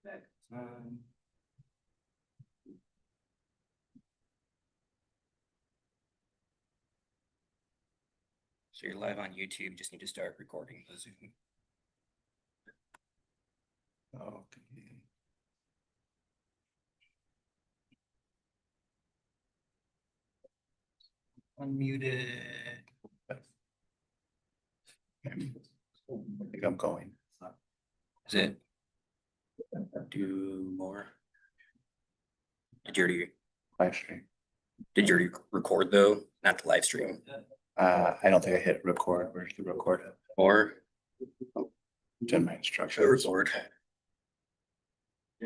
So you're live on YouTube, just need to start recording the Zoom. Okay. Unmuted. I think I'm going. Is it? Do more. Live stream. Did you already record though? Not the live stream. I don't think I hit record. Where's the record? Or It's in my the instructions. record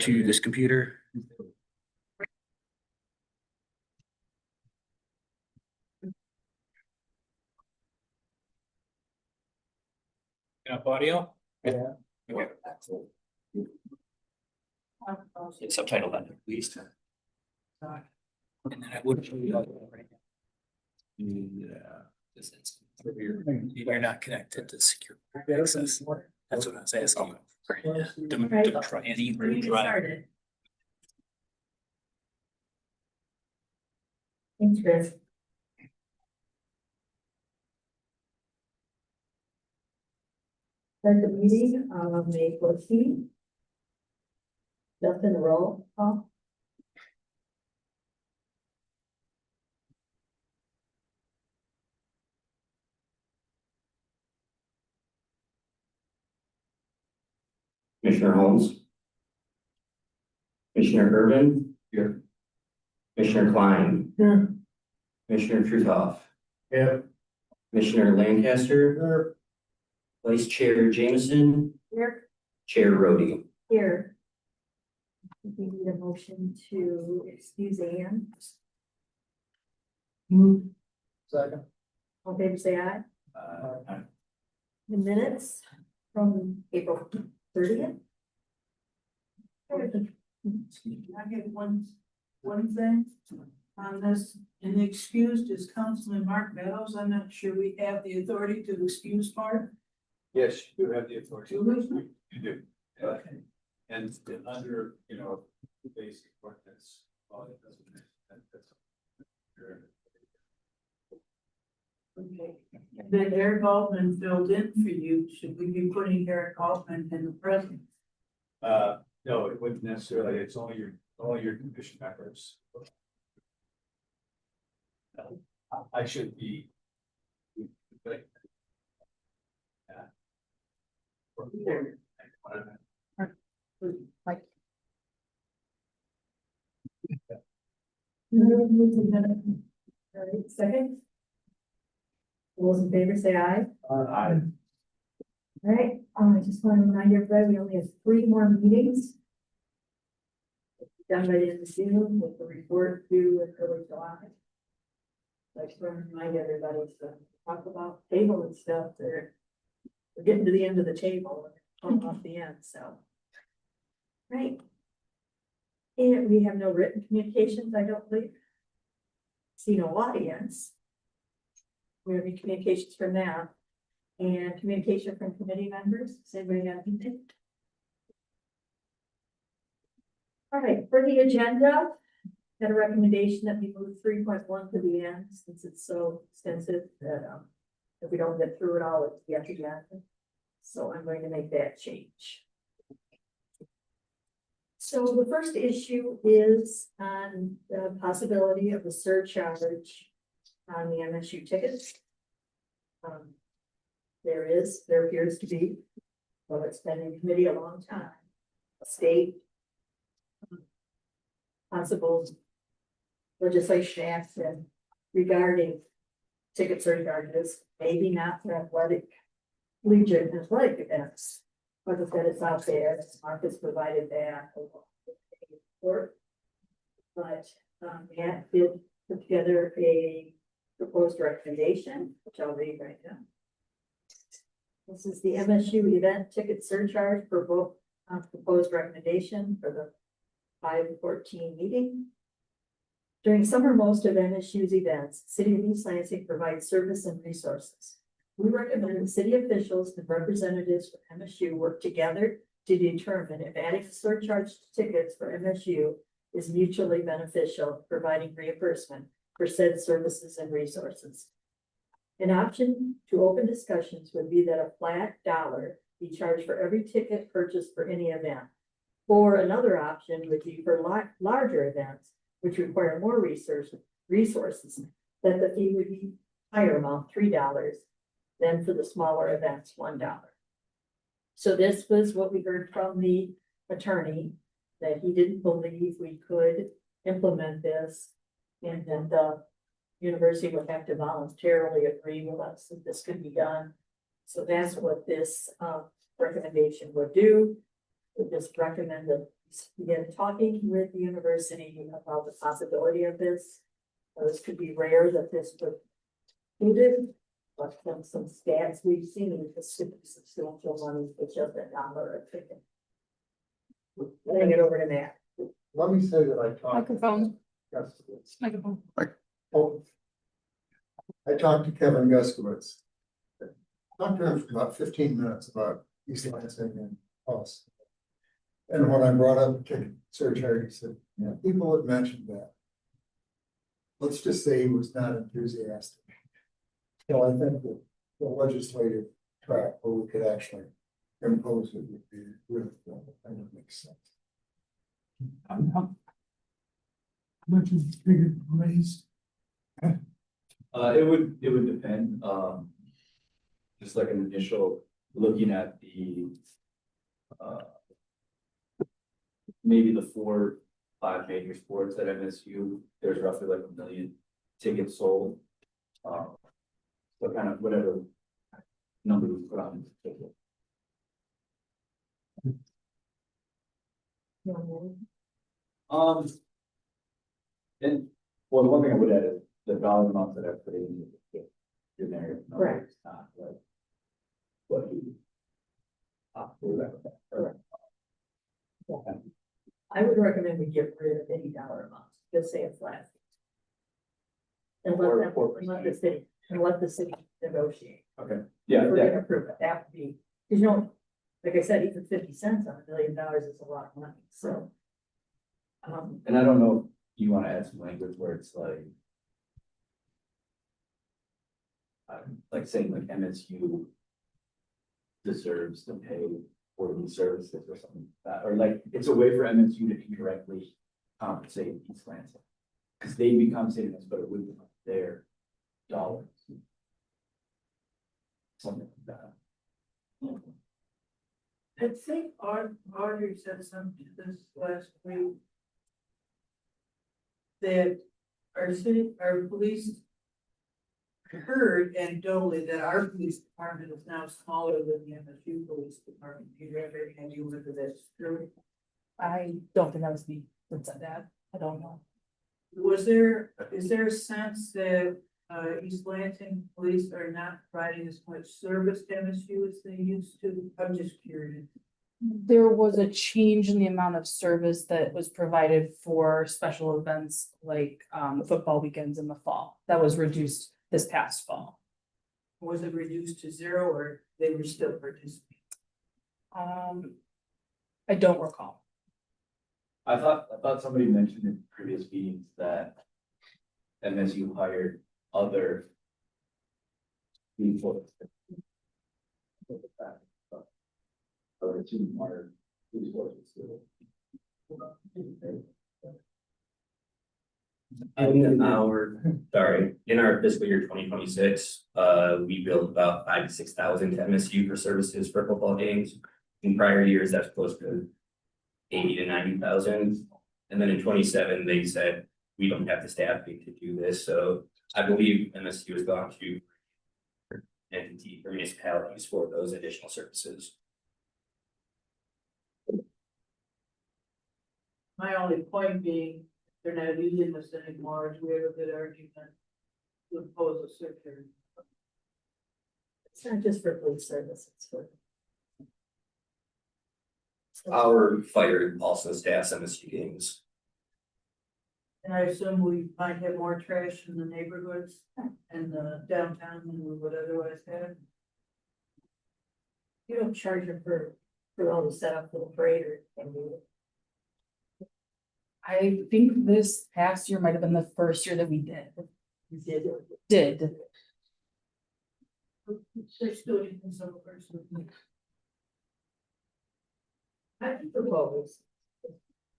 to this computer. Enough audio? Yeah. Okay. It's subtitled on at least. And then I would. You're not connected to secure access. That's what I was asking. Don't try any drive. Thanks, Chris. Start the meeting of May 14th. Justin, roll call. Commissioner Holmes. Commissioner Urban. Here. Commissioner Klein. Here. Commissioner Truthoff. Yeah. Commissioner Lancaster. Here. Vice Chair Jameson. Here. Chair Rhodey. Here. We need a motion to excuse Ann. Second. All in favor, say aye. The minutes from April 30th. I get one thing on this, and the excused is Councilman Mark Meadows. I'm not sure we have the authority to excuse part. Yes, you do have the authority. Do we? You do. Okay. And under, basic ordinance, well, it doesn't. Okay. Then Eric Altman filled in for you. Should we be putting Eric Altman in the present? No, it wouldn't necessarily, it's only your commission members. I should be. Like. All right, second. All those in favor say aye. I. All right, I just want to remind everybody, we only have 3 more meetings. Done by the end of June with the report due in early July. So I just want to remind everybody to talk about table and stuff. We're getting to the end of the table and off the end, so. Right. And we have no written communications, I don't believe. See no audience. We have any communications from that. And communication from committee members. Does anybody have anything? All right, for the agenda, got a recommendation that we move 3.1 to the end since it's so extensive that if we don't get through it all, it's yet again. So I'm going to make that change. So the first issue is on the possibility of a surcharge on the MSU tickets. There appears to be, well, it's been in committee a long time, a state possible legislation action regarding ticket surcharges, maybe not for athletic events, but that it's out there, Marcus provided that. But Matt did put together a proposed recommendation, which I'll read right now. This is the MSU event ticket surcharge for both proposed recommendation for the 5/14 meeting. During summer, most of MSU's events, City of East Lansing provides service and resources. We recommend the city officials and representatives from MSU work together to determine if adding a surcharge to tickets for MSU is mutually beneficial, providing reimbursement for said services and resources. An option to open discussions would be that a flat dollar be charged for every ticket purchased for any event. Or another option would be for larger events, which require more resources, that the fee would be higher amount, $3, than for the smaller events, $1. So this was what we heard from the attorney, that he didn't believe we could implement this. And then the university would have to voluntarily agree with us that this could be done. So that's what this recommendation would do. We just recommend that we begin talking with the university about the possibility of this. This could be rare that this would do this, but from some stats we've seen, it's substantial money for just $1 a ticket. Laying it over to Matt. Let me say that I talked. Microphone. Yes. Microphone. Oh. I talked to Kevin Guskowitz. Talked to him for about 15 minutes about East Lansing and us. And when I brought up ticket surcharge, he said, yeah, people had mentioned that. Let's just say he was not enthusiastic. So I think that the legislative track where we could actually impose it would be really good. That would make sense. How much is the figure raised? It would depend, just like an initial, looking at the, maybe the 4-5 major sports at MSU, there's roughly like 1 million tickets sold. So kind of whatever number we put on the ticket. And, well, the one thing I would add is the dollar amount that I put in there. Correct. It's not like what you. Correct. I would recommend we get rid of any dollar amounts, just say a flat. And let the city, negotiate. Okay, If yeah, we're yeah, gonna approve it, that would be, because you know, like I said, even 50 cents on $1 million is a lot of money, so. and I don't know if you wanna add some language where it's like saying like MSU deserves to pay for these services or something like that, or like, it's a way for MSU to indirectly compensate East Lansing. Cause they'd be compensating us, but it would be their dollars. Something like that. I think Audrey said something to this last week. That our police heard anecdotally that our police department is now smaller than the MSU police department. Do you have any idea whether that's true? I don't think that was me that said that. I don't know. Is there a sense that East Lansing police are not providing as much service to MSU as they used to? I'm just curious. There was a change in the amount of service that was provided for special events like football weekends in the fall. That was reduced this past fall. Was it reduced to 0 or they were still participating? I don't recall. I thought somebody mentioned in previous meetings that MSU hired other people. Or two more police forces. In our fiscal year 2026, we billed about 5,000 to 6,000 to MSU for services for football games. In prior years, that's close to 80 to 90,000. And then in 27, they said, we don't have the staffing to do this. So I believe MSU has gone to entity or municipalities for those additional services. My only point being, they're not using this anymore, do we have a good argument to impose a surcharge? It's not just for police service, it's for. Our fire also staffs MSU games. And I assume we might have more trash in the neighborhoods and the downtown than we would otherwise have. You don't charge them per For all the setup for the parade or anything. I think this past year might have been the first year that we did. You did. Did. They're still using some person. I propose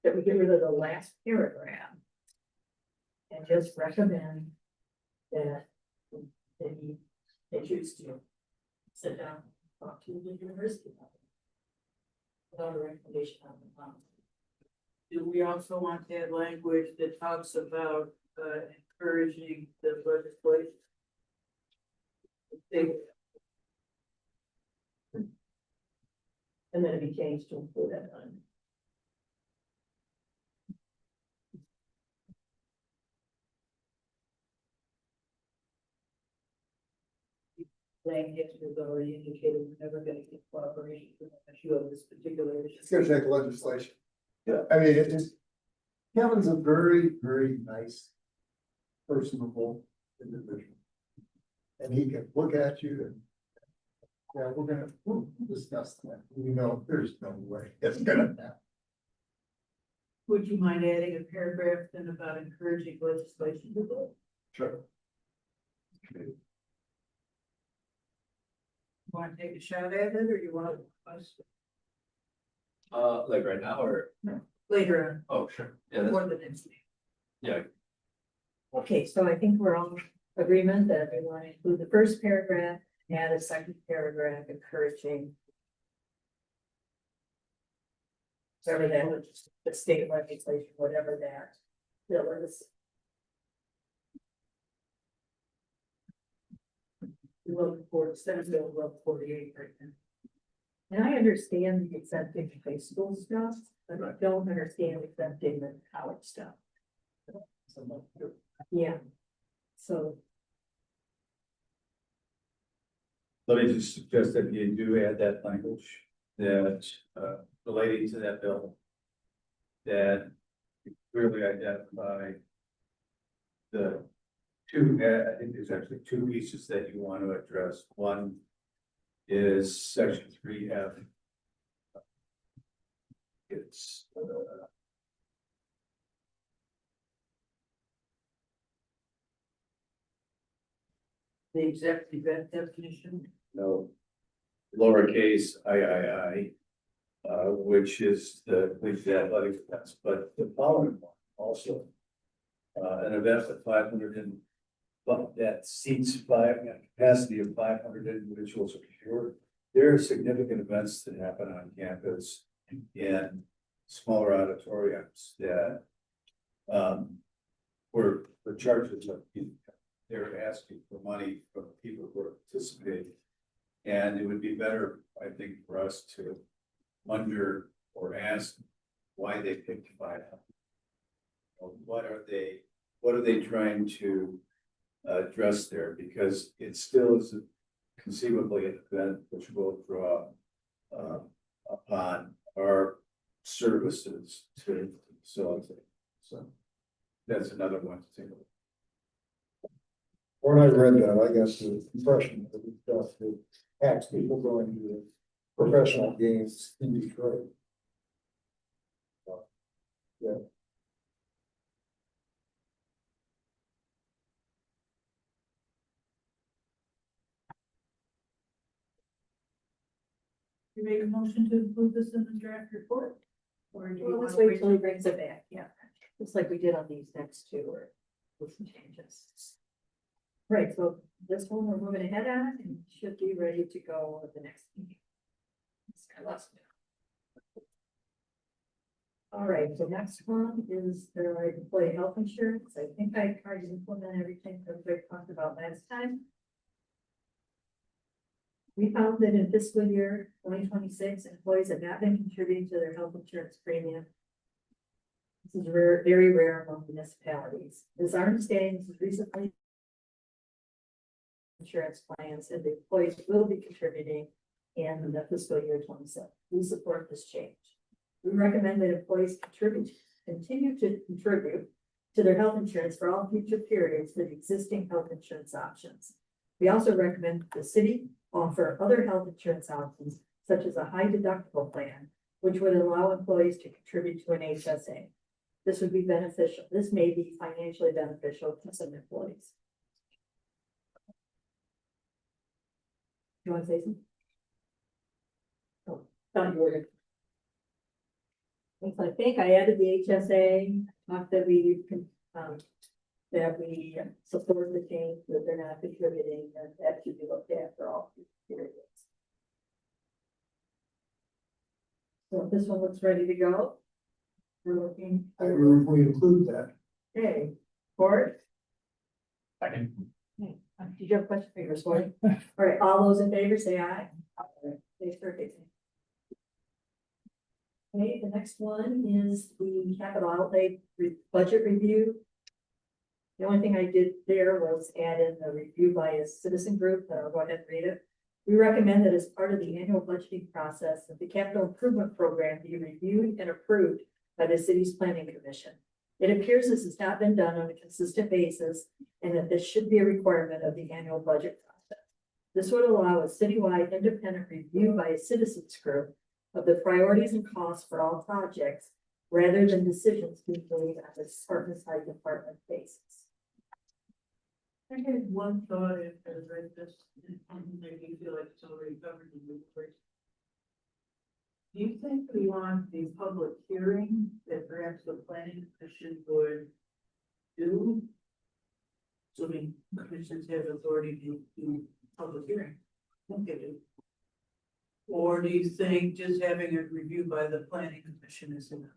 that we get rid of the last paragraph. And just recommend that they choose to sit down, and talk to the university. about it. Without a recommendation on the phone. Do we also want to add language that talks about encouraging the legislation? And then it be changed to include that on. Lang has already indicated we're never gonna get cooperation from a few of this particular issue. It's gonna take legislation. Yeah, I mean, it's, Kevin's a very, very nice, personable individual. And he can look at you and, yeah, we'll discuss that. We know there's no way it's gonna happen. Would you mind adding a paragraph then about encouraging legislation to vote? Sure. Want to take a shot at it, or you want us Like right now, or, later oh, sure, yeah, on, that's, or the next meeting? yeah, Okay, so I think we're all in agreement that we want to include the first paragraph, add a second paragraph encouraging. Whatever that was, the state legislation, whatever that bill is. Looking for Senate Bill 48 right now. And I understand the exempting high school stuff, but I don't understand exempting the college stuff. Yeah. So, Let me just suggest that you do add that language that relating to that bill. That clearly identify the two, I think there's actually two pieces that you want to address. One is section 3F. It's The exact event definition. no lowercase I, which is the athletic events, but the following one also. An event with 500 and, but that seats a capacity of 500 individuals or fewer. There are significant events that happen on campus in smaller auditoriums that were the charges of, they're asking for money from people who are participating. And it would be better, I think, for us to wonder or ask why they picked 500. What are they trying to address there? Because it still is conceivably an event which will draw upon our services to facilitate. So that's another one to take a look. When I read that, I guess the impression that we've got to tax people going to the professional games in Detroit. Yeah. You make a motion to include this in the draft report? Or do you well, want let's to wait till he brings it back, yeah, just like we did on these next two, or with some changes. Right, so this one we're moving ahead on and should be ready to go at the next meeting. All right, the next one is the employee health insurance. I think I tried to implement everything that we talked about last time. We found that in fiscal year 2026, employees have not been contributing to their health insurance premium. This is rare, very rare among municipalities. It is our understanding this is recently insurance plans and the employees will be contributing in the fiscal year 27. We support this change. We recommend that employees continue to contribute to their health insurance for all future periods with existing health insurance options. We also recommend the city offer other health insurance options such as a high deductible plan, which would allow employees to contribute to an HSA. This would be beneficial. This may be financially beneficial to some employees. You want to say something? Oh, thought you were. So I think I added the HSA, talked that we can, that we support the change, that they're not contributing, and that should be looked at for all periods. So if this one looks ready to go, we're looking. I move we include that. Okay, Court? Second. Okay, did you have a question for your Court? All right, all those in favor say aye. Thanks for fixing. Okay, the next one is the capital outlay budget review. The only thing I did there was add in the review by a citizen group, but I'll go ahead and read it. We recommend that as part of the annual budgeting process, that the capital improvement program be reviewed and approved by the city's planning commission. It appears this has not been done on a consistent basis, and that this should be a requirement of the annual budget process. This would allow a citywide independent review by a citizens group of the priorities and costs for all projects, rather than decisions being made on a department basis. I had one thought after I read this, and maybe you feel like it's already covered in the report. Do you think we want the public hearing that perhaps the planning commission would do? So the commissions have authority to do public hearing. I think they do. Or do you think just having it reviewed by the planning commission is enough?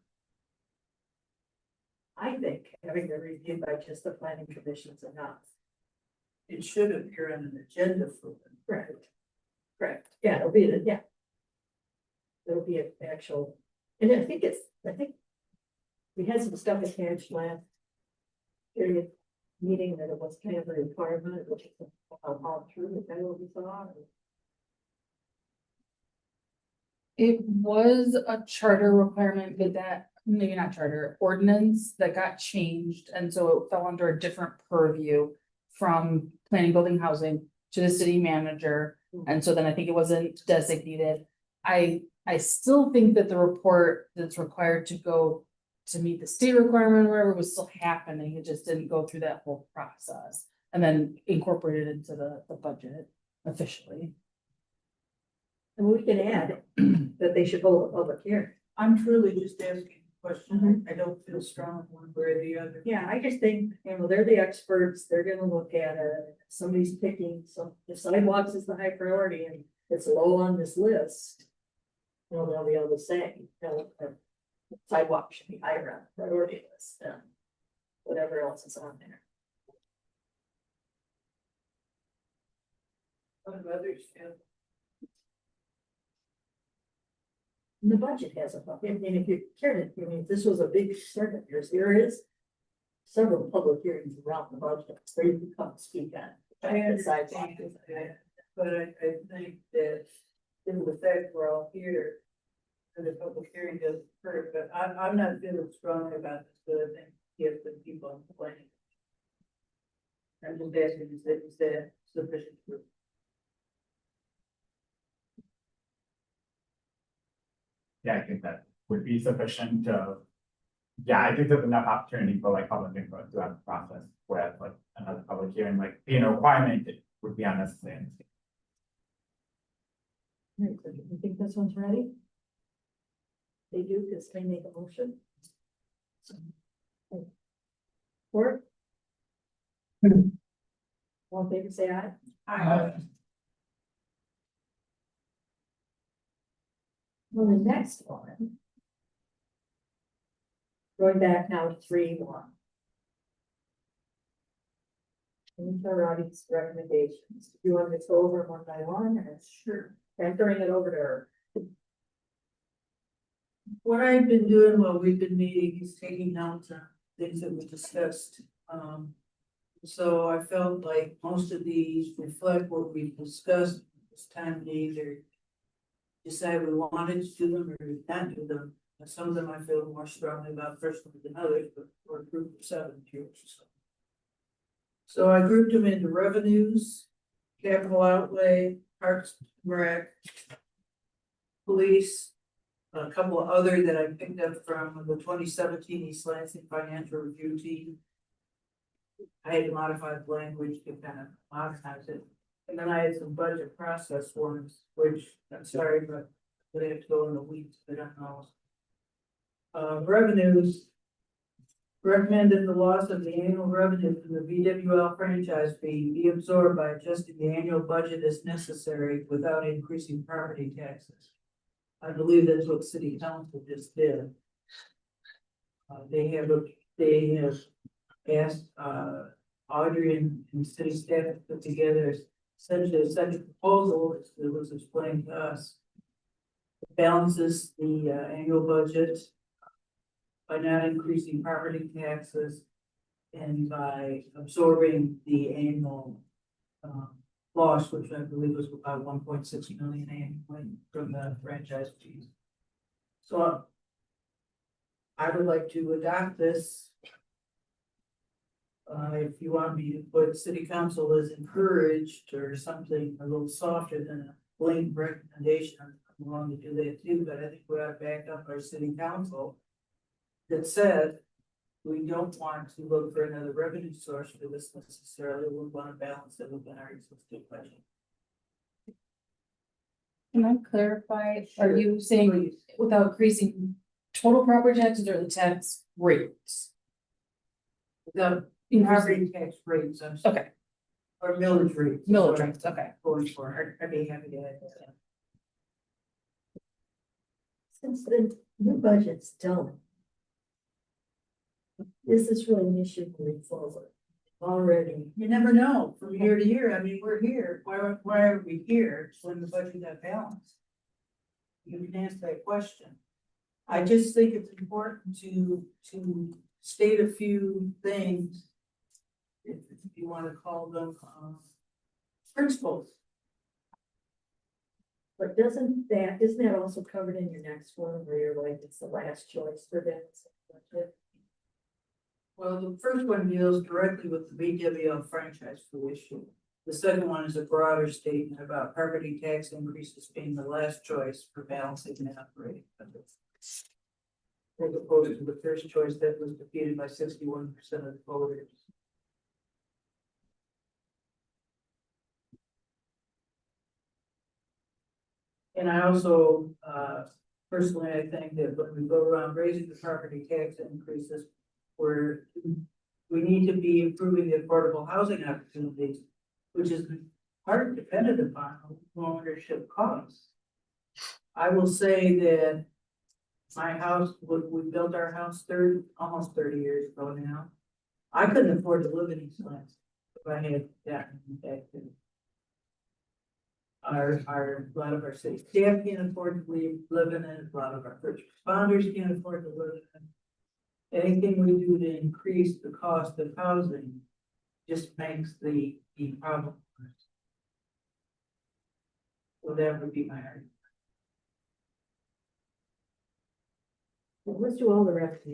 I think having it reviewed by just the planning commission is enough. It should appear on an agenda for them. Correct. Correct. Yeah, it'll be, yeah. It'll be an actual, and I think we had some stuff attached last period meeting that it was kind of a requirement, which is all true, if that will be saw. It was a charter requirement, but that, maybe not charter, ordinance that got changed, and so it fell under a different purview from planning, building, housing to the city manager, and so then I think it wasn't designated. I still think that the report that's required to go to meet the state requirement or whatever was still happening, it just didn't go through that whole process and then incorporated into the budget officially. And we can add that they should hold a public hearing. I'm truly just asking a question. I don't feel strong one way or the other. Yeah, I just think, they're the experts, they're gonna look at it, somebody's picking if sidewalks is the high priority and it's low on this list. They'll be able to say, sidewalk should be higher on the priority list than whatever else is on there. What do others feel? And the budget has a bucket, and if you cared, if this was a big circuit, there is several public hearings around the budget, where you can come speak on. I understand that, but I think that in the fact we're all here, and the public hearing doesn't occur, but I'm not feeling strongly about this, but I think if the people complaining. I'm just asking, is that sufficient? Yeah, I think that would be sufficient to. Yeah, I think there's enough opportunity for like public input throughout the process, whereas like another public hearing, like being a requirement, it would be unnecessary. Right, so you think this one's ready? They do, because they make a motion. Or? All in favor, say aye. Well, the next one. Going back now to 3.1. Audience recommendations. Do you want me to go over one by one, or? Sure. I'm turning it over to her. What I've been doing while we've been meeting is taking notes on things that we discussed. So I felt like most of these reflect what we've discussed. It's time to either decide we wanted to do them or not do them. And some of them I feel more strongly about personally than others, but we're a group of 7 here. So I grouped them into revenues, capital outlay, parks, rec, police. A couple of other that I picked up from the 2017 East Lansing Financial Review Team. I had to modify the language to kind of modernize it. And then I had some budget process forms, which I'm sorry, but they have to go in the weeds, but I don't know. Revenues. Recommended the loss of the annual revenue from the VWL franchise fee be absorbed by adjusting the annual budget as necessary without increasing property taxes. I believe that's what city council just did. They have asked, Audrey and city staff to put together essentially a second proposal, as it was explained to us. It balances the annual budget by not increasing property taxes and by absorbing the annual loss, which I believe was about 1.6 million annually from the franchise fees. So I would like to adopt this. If you want me to put city council as encouraged or something a little softer than a blanket recommendation, I'm willing to do that too, but I think we ought to back up our city council that said we don't want to look for another revenue source for this necessarily. We want to balance it within our existing budget. Can I clarify, are you saying without increasing total property taxes or the tax rates? The property tax rates, I'm sorry, Okay, or millage rates. millage rates, okay. Going for, I'd be happy to add that. Since the new budget's done. This is really an issue moving forward already. You never know from year to year. I mean, we're here. Why are we here when the budget got balanced? You can ask that question. I just think it's important to state a few things. If you want to call them principles. But isn't that also covered in your next one where you're like, it's the last choice for them? Well, the first one deals directly with the VWL franchise fee issue. The second one is a broader statement about property tax increases being the last choice for balancing and operating budgets. As opposed to the first choice that was defeated by 61% of the voters. And I also, personally, I think that when we go around raising the property tax increases, we need to be improving the affordable housing opportunities, which is part dependent upon home ownership costs. I will say that my house, we built our house almost 30 years ago now. I couldn't afford to live in East Lansing if I had that back then. A lot of our city staff can't afford to live in it. A lot of our first responders can't afford to live in it. Anything we do to increase the cost of housing just makes the problem worse. So that would be my argument. Well, let's do all the rest.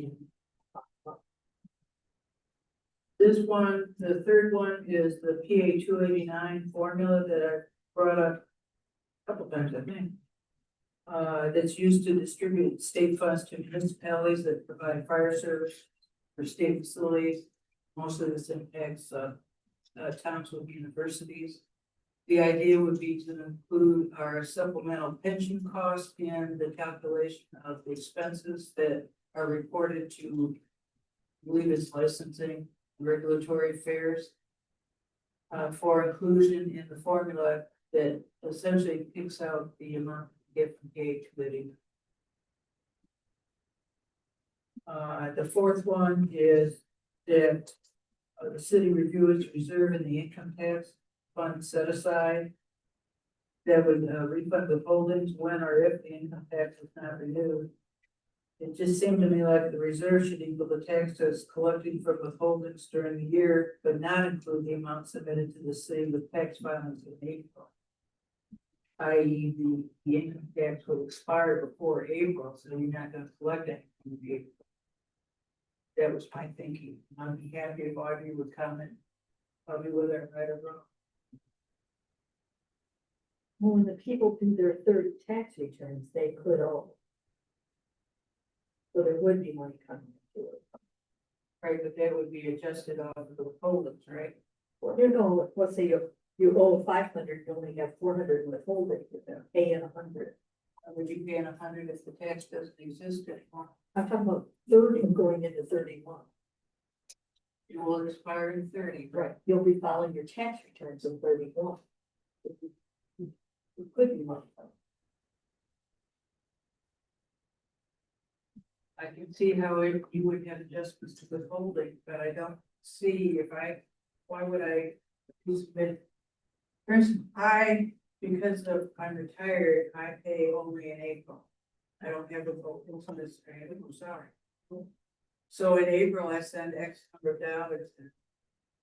This one, the third one is the PA 289 formula that I brought up a couple times, I think. That's used to distribute state funds to municipalities that provide fire service for state facilities. Mostly this impacts towns with universities. The idea would be to include our supplemental pension costs in the calculation of the expenses that are reported to, I believe it's licensing, regulatory affairs. For inclusion in the formula that essentially picks out the amount we get from PA 289. The fourth one is that the city review its reserve in the income tax fund set aside. That would refund withholdings when or if the income tax is not renewed. It just seemed to me like the reserve should equal the taxes collected from withholdings during the year, but not include the amount submitted to the city with tax filings in April. I.e. the income tax would expire before April, so you're not gonna collect anything in April. That was my thinking. I'd be happy if Audrey would comment, probably whether I'm right or wrong. Well, when the people do their third tax returns, they could owe. So there would be money coming into it. Right, but that would be adjusted off of the withholdings, right? Well, you know, let's say you owe 500, you only have 400 in withholding, you're paying 100. Would you pay 100 if the tax doesn't exist anymore? I'm talking about 30 going into 31. It will expire in 30, right? Right, you'll be filing your tax returns in 31. It could be money. I can see how you would have adjustments to withholding, but I don't see why would I submit? For instance, because I'm retired, I pay only in April. I don't have a withholding from this, I'm sorry. So in April, I send X number of dollars.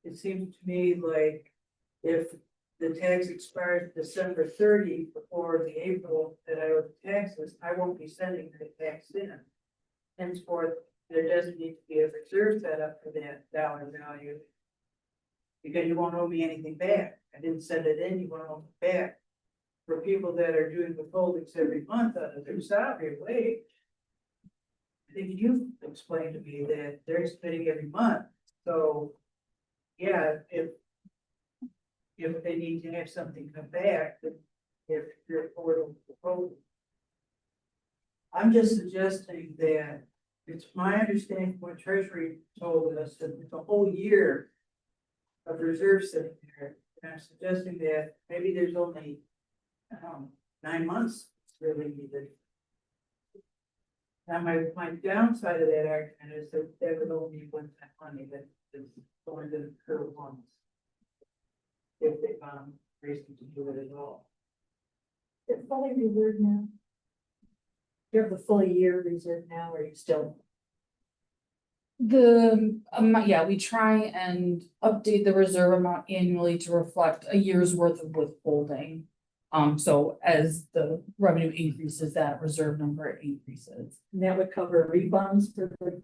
It seems to me like if the tax expires December 30 before the April that I owe the taxes, I won't be sending the tax in. Henceforth, there doesn't need to be a reserve set up for that dollar value. Because you won't owe me anything back. I didn't send it in, you won't owe me back. For people that are doing withholdings every month out of their salary wage. I think you've explained to me that they're spending every month, so. Yeah, if they need to have something come back, then if you're affordable withholding. I'm just suggesting that it's my understanding what Treasury told us that it's a whole year of reserves sitting there. And I'm suggesting that maybe there's only 9 months really needed. Now, my downside of that argument is that there would only be one-time money that is going to occur once. If they found reason to do it at all. It's fully reserved now. You have the full year reserved now, or you still? The amount, yeah, we try and update the reserve amount annually to reflect a year's worth of withholding. So as the revenue increases, that reserve number increases. And that would cover refunds for the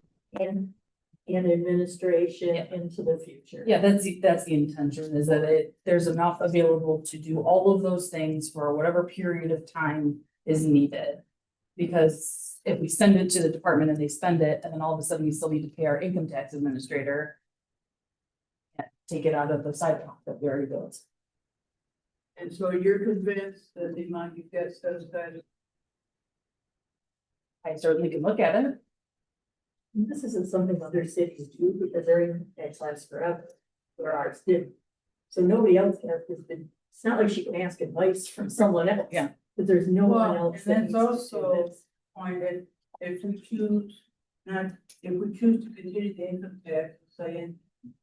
and administration into the future. Yeah, that's the intention, is that there's enough available to do all of those things for whatever period of time is needed. Because if we send it to the department and they spend it, and then all of a sudden we still need to pay our income tax administrator. Can't take it out of the sidewalk that we already built. And so you're convinced that the amount you get set aside. I certainly can look at it. This isn't something other cities do because their income tax lasts forever, where ours didn't. So nobody else has been, it's not like she can ask advice from someone else. Yeah. But there's no one Well, else. and that that's needs to do also this. pointed, if we choose to continue the income tax, say in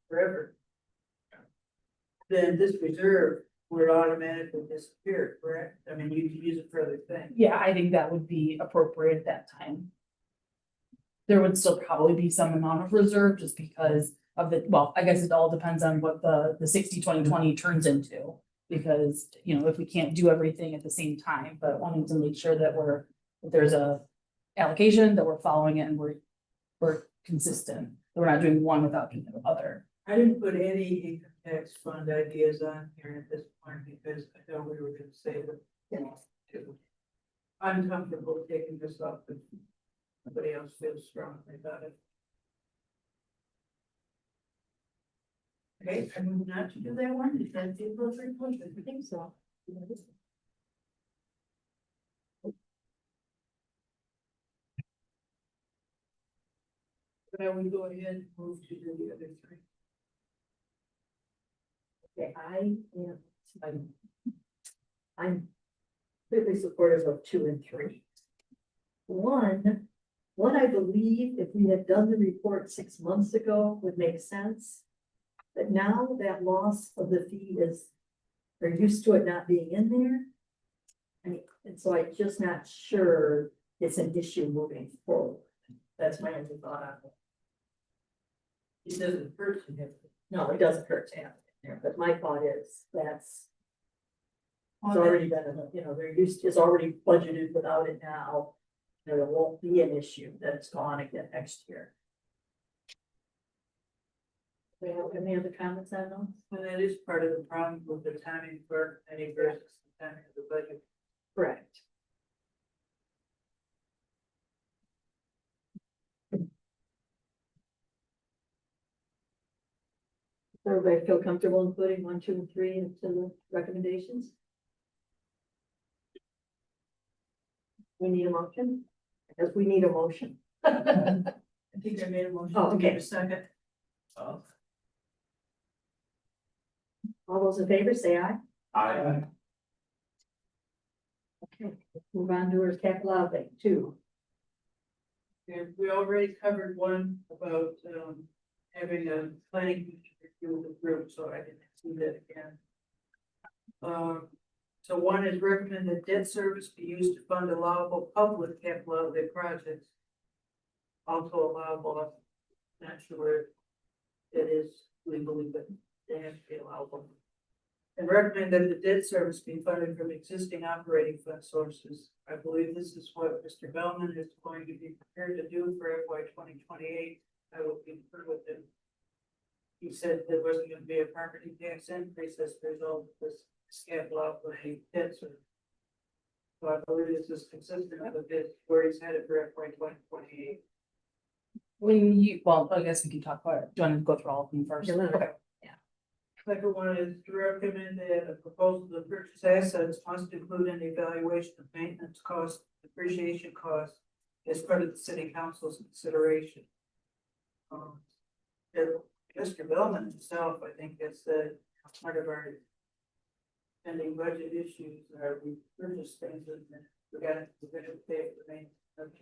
forever. Then this reserve would automatically disappear, correct? I mean, you can use it for other things. Yeah, I think that would be appropriate at that time. There would still probably be some amount of reserve just because of the, well, I guess it all depends on what the 60-20-20 turns into. Because, you know, if we can't do everything at the same time, but wanting to make sure that that there's a allocation, that we're following it and we're consistent. That we're not doing one without doing the other. I didn't put any income tax fund ideas on here at this point because I thought we were gonna say that, you know, I'm comfortable taking this off, but nobody else feels strongly about it. Okay, I move not to do that one, is that the appropriate one? I think so. But I would go ahead and move to do the other three. Okay, I'm completely supportive of 2 and 3. One, I believe if we had done the report 6 months ago would make sense. But now that loss of the fee they're used to it not being in there. And so I'm just not sure it's an issue moving forward. That's my only thought on it. It doesn't hurt to have. No, it doesn't hurt to have it in there, but my thought is it's already been, it's already budgeted without it now. There won't be an issue that it's gone again next year. Do you have any other comments on those? Well, that is part of the problem with the timing for any versus timing of the budget. Correct. Everybody feel comfortable including 1, 2, and 3 into the recommendations? We need a motion? I guess we need a motion. I think I made a motion. Oh, to okay. give a second. Oh, All those in favor, say aye. I, Okay, let's move on to our capital outlay, 2. And we already covered one about, having a planning commission review the group, so I didn't see that again. So one is recommend that debt service be used to fund allowable public capital outlay projects. Also allowable, not sure it is legally, but they have to be allowable. And recommend that the debt service be funded from existing operating fund sources. I believe this is what Mr. Bellman is going to be prepared to do for FY 2028. I will concur with him. He said there wasn't gonna be a property tax increase as a result of this capital outlay debt service. So I believe this is consistent with this, where he's headed for FY 2028. When you, well, I guess we can talk about it. Do you want to go through all of them first? Yeah, let her Okay. go. Second one is to recommend that a proposal to purchase assets must include an evaluation of maintenance costs, depreciation costs as part of the city council's consideration. And Mr. Bellman himself, I think, has said part of our pending budget issues are we purchase things and then we're gonna pay for the maintenance.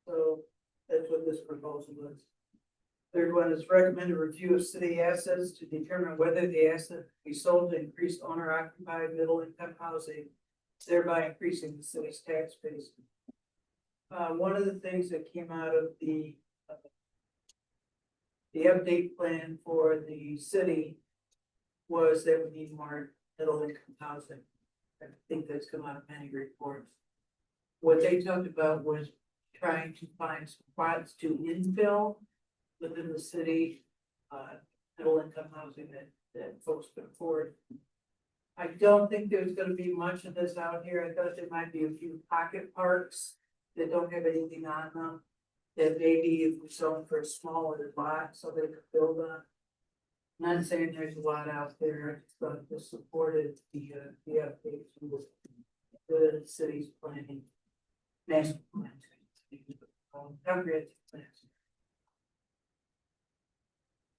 So that's what this proposal is. Third one is recommend a review of city assets to determine whether the asset be sold to increase owner occupied middle income housing, thereby increasing the city's tax base. One of the things that came out of the update plan for the city was that we need more middle income housing. I think that's come out of many reports. What they talked about was trying to find spots to infill within the city, middle income housing that folks can afford. I don't think there's gonna be much of this out here. I thought there might be a few pocket parks that don't have anything on them. That maybe if we sell them for a smaller lot, so they could build on. Not saying there's a lot out there, but this supported the updates with the city's planning. Master plan. Comprehensive plans.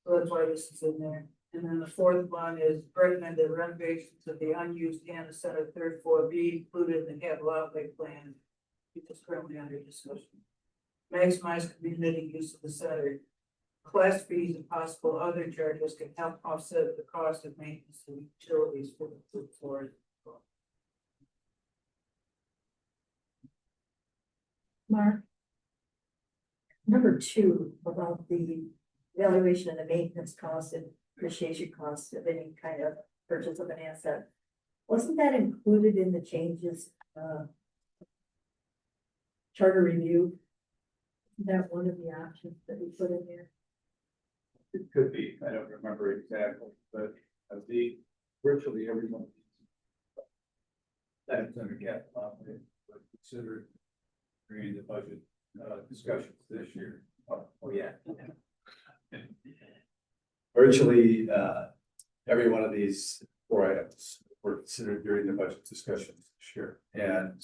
So that's why this is in there. And then the fourth one is recommend that renovations of the unused Hannah Center third floor be included in the capital outlay plan. Which is currently under discussion. Maximize community use of the center. Class fees and possible other charges can help offset the cost of maintenance and utilities for the third floor. Mark? Number 2, about the evaluation of the maintenance costs and depreciation costs of any kind of purchase of an asset. Wasn't that included in the changes, charter review? Is that one of the options that we put in there? It could be, I don't remember exactly, but virtually everyone. That's under capital outlay, but considered during the budget discussions this year. Oh, yeah. Virtually every one of these 4 items were considered during the budget discussions this year. And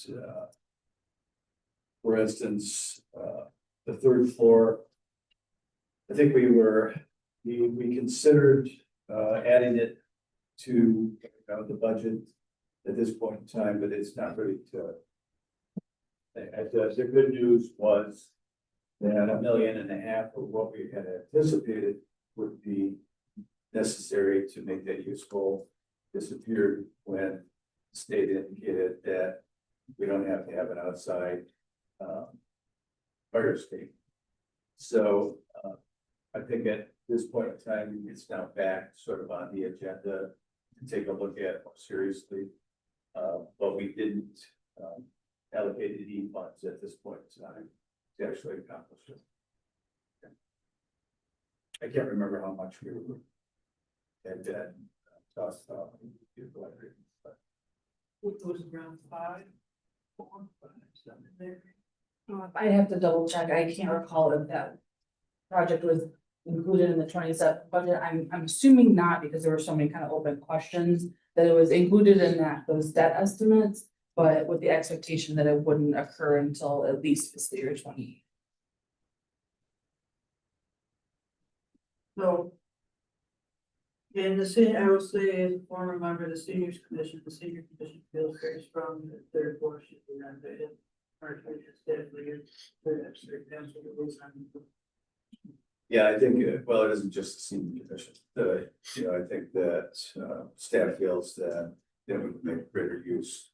for instance, the third floor, I think we considered adding it to the budget at this point in time, but it's not ready to. The good news was that $1.5 million of what we had anticipated would be necessary to make that useful disappeared when the state indicated that we don't have to have an outside fire escape. So I think at this point in time, it's now back sort of on the agenda to take a look at more seriously. But we didn't allocate any funds at this point in time to actually accomplish it. I can't remember how much we were. And then tossed out. But It was around 5, 4, 5, something there. I have to double check. I can't recall if that project was included in the 27 budget. I'm assuming not because there were so many kind of open questions that it was included in those debt estimates, but with the expectation that it wouldn't occur until at least fiscal year 20. So. And the city, I will say, as a former member of the seniors commission, the senior commission feels very strong that third floor should be renovated. Our church is definitely, Yeah, I think, well, it isn't just the senior commission, I think that, staff feels that they would make greater use.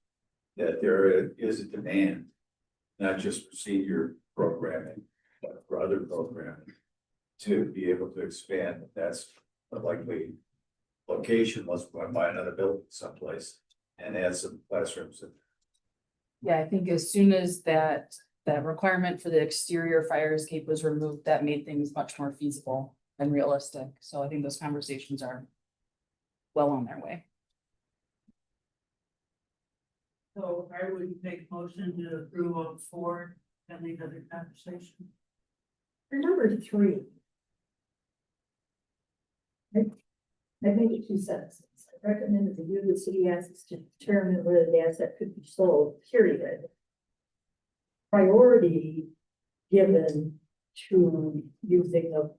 That there is a demand, not just for senior programming, but for other programming. To be able to expand, that's a likely location, let's go and buy another building someplace and add some classrooms. Yeah, I think as soon as that requirement for the exterior fire escape was removed, that made things much more feasible and realistic. So I think those conversations are well on their way. So I would make a motion to approve on 4 and the other conversation. For number 3. I make it 2 sentences. I recommend that the view of the city assets to determine whether the asset could be sold, period. Priority given to using the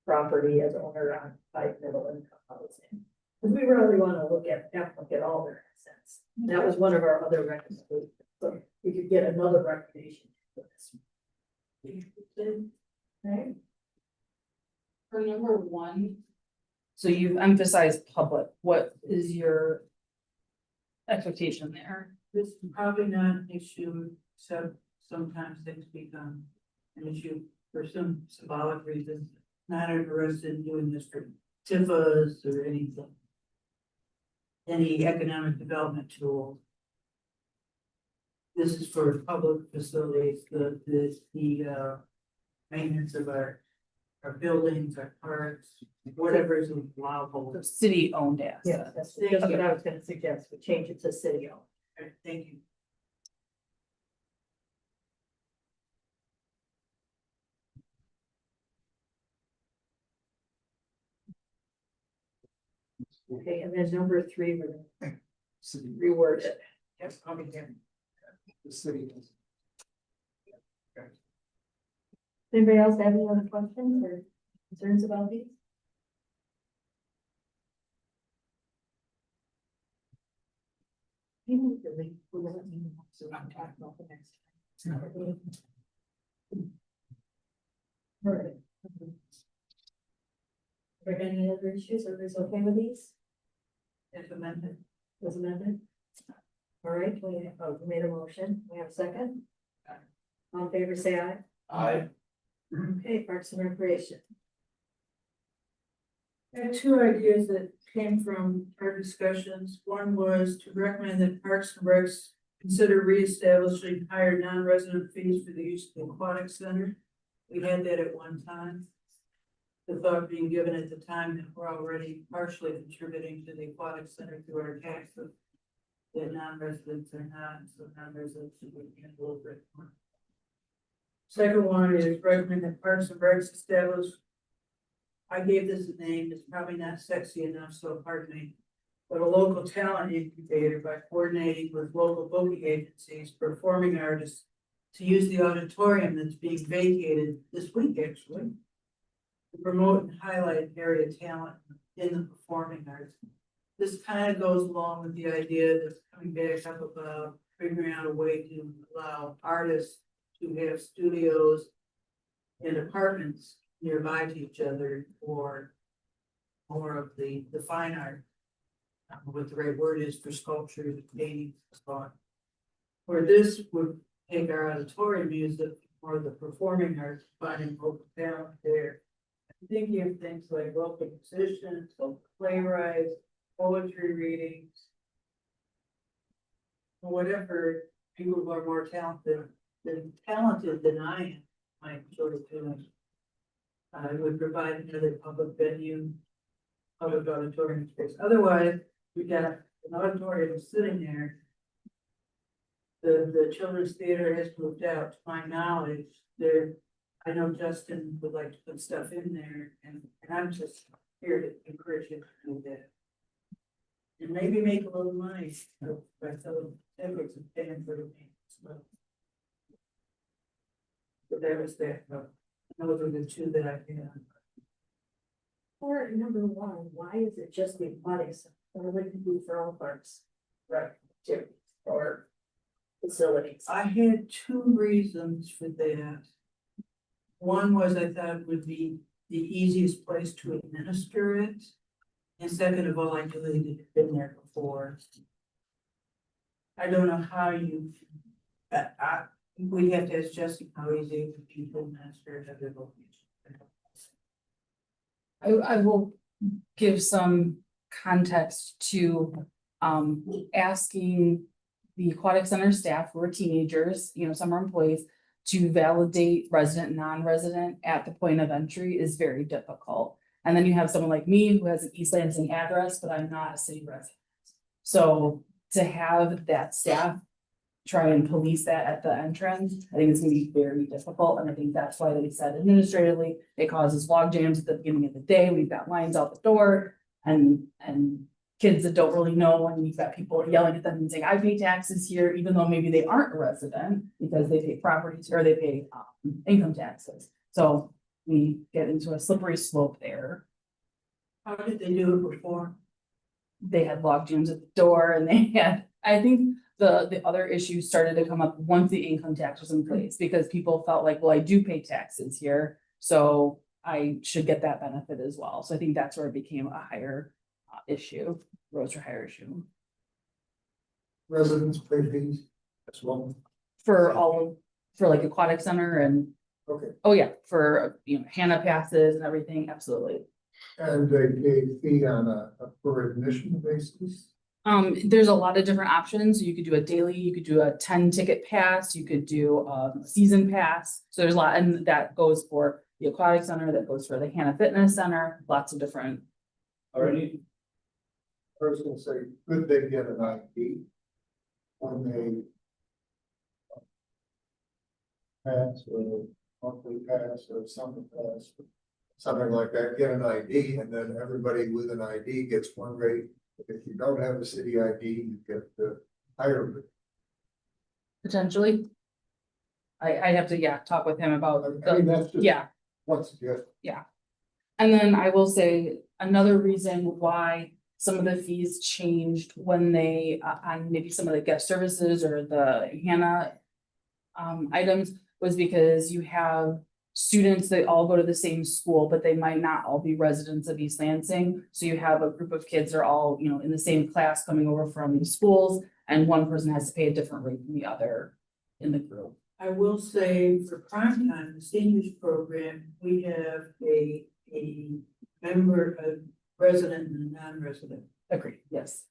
property as owner occupied middle income housing. Because we really want to look at all their assets. That was one of our other recommendations. So we could get another recommendation for this. Right? For number 1, so you've emphasized public. What is your expectation there? This is probably not an issue, so sometimes things become an issue for some symbolic reasons. Not interested in doing this for TIFAs or anything. Any economic development tool. This is for public facilities, the maintenance of our buildings, our parks, whatever is allowable. City owned assets. Yeah, that's what I was gonna suggest, we change it to city owned. Okay, thank you. Okay, and then number 3, we're gonna reword it. Yes, I'll be there. The city does. Anybody else have any other questions or concerns about these? All right. Are there any other issues? Everybody's okay with these? As amended. As amended? All right, we made a motion. We have a second? All in favor, say aye. I, Okay, Parks and Recreation. I have 2 ideas that came from our discussions. One was to recommend that Parks and Recs consider reestablishing higher non-resident fees for the use of the aquatic center. We had that at one time. The thought being given at the time that we're already partially contributing to the aquatic center through our taxes. That non-residents are not, so non-residents should be a little bit more. Second one is recommend that Parks and Recs establish. I gave this a name, it's probably not sexy enough, so pardon me. But a local talent incubator by coordinating with local booking agencies, performing artists. To use the auditorium that's being vacated this week, actually. To promote and highlight area talent in the performing arts. This kind of goes along with the idea that's coming back up about figuring out a way to allow artists to have studios and apartments nearby to each other for more of the fine art. I don't know what the right word is for sculpture, painting, so on. Where this would take our auditorium music or the performing arts, finding local talent there. I'm thinking of things like local musicians, local playwrights, poetry readings. Whatever people who are more talented than I am, might enjoy doing. I would provide another public venue, public auditorium space. Otherwise, we got an auditorium sitting there the children's theater has moved out, to my knowledge, there. I know Justin would like to put stuff in there, and I'm just here to encourage you to do that. And maybe make a little money by selling tickets and paying for the games as well. But that was that, those are the two that I can. Or number one, why is it just the aquatics? Or what do you do for all parks? Right, or facilities? I had two reasons for that. One was I thought it would be the easiest place to administer it. And second of all, I believe it had been there before. I don't know how you, we have to ask Jesse how he's able to administer it at the location. I will give some context to asking the aquatic center staff who are teenagers, you know, some are employees, to validate resident and non-resident at the point of entry is very difficult. And then you have someone like me who has an East Lansing address, but I'm not a city resident. So to have that staff try and police that at the entrance, I think it's gonna be very difficult, and I think that's why they said administratively, it causes log jams at the beginning of the day, we've got lines out the door, and kids that don't really know, and you've got people yelling at them and saying, I pay taxes here, even though maybe they aren't a resident, because they pay properties, or they pay income taxes, so we get into a slippery slope there. How did they do it before? They had log jams at the door, and they had, I think the other issues started to come up once the income tax was in place, because people felt like, well, I do pay taxes here, so I should get that benefit as well. So I think that's where it became a higher issue, rose to a higher issue. Residents pay fees as well. For all, for like aquatic center and, Okay, oh yeah, for, you know, Hannah passes and everything, absolutely. and they pay fee on a per admission basis? There's a lot of different options. You could do a daily, you could do a 10 ticket pass, you could do a season pass. So there's a lot, and that goes for the aquatic center, that goes for the Hannah Fitness Center, lots of different. Already. I was gonna say, could they get an ID when they pass or monthly pass or something pass, something like that, get an ID, and then everybody with an ID gets one rate. If you don't have a city ID, you get the higher rate. Potentially. I have to, yeah, talk with him about, I mean, that's just yeah, one suggestion. and then I will say another reason why some of the fees changed when they, on maybe some of the guest services or the Hannah items, was because you have students that all go to the same school, but they might not all be residents of East Lansing. So you have a group of kids that are all, you know, in the same class coming over from these schools, and one person has to pay a different rate than the other in the group. I will say for prime time, the seniors program, we have a member, a resident and a non-resident. Agreed, yes.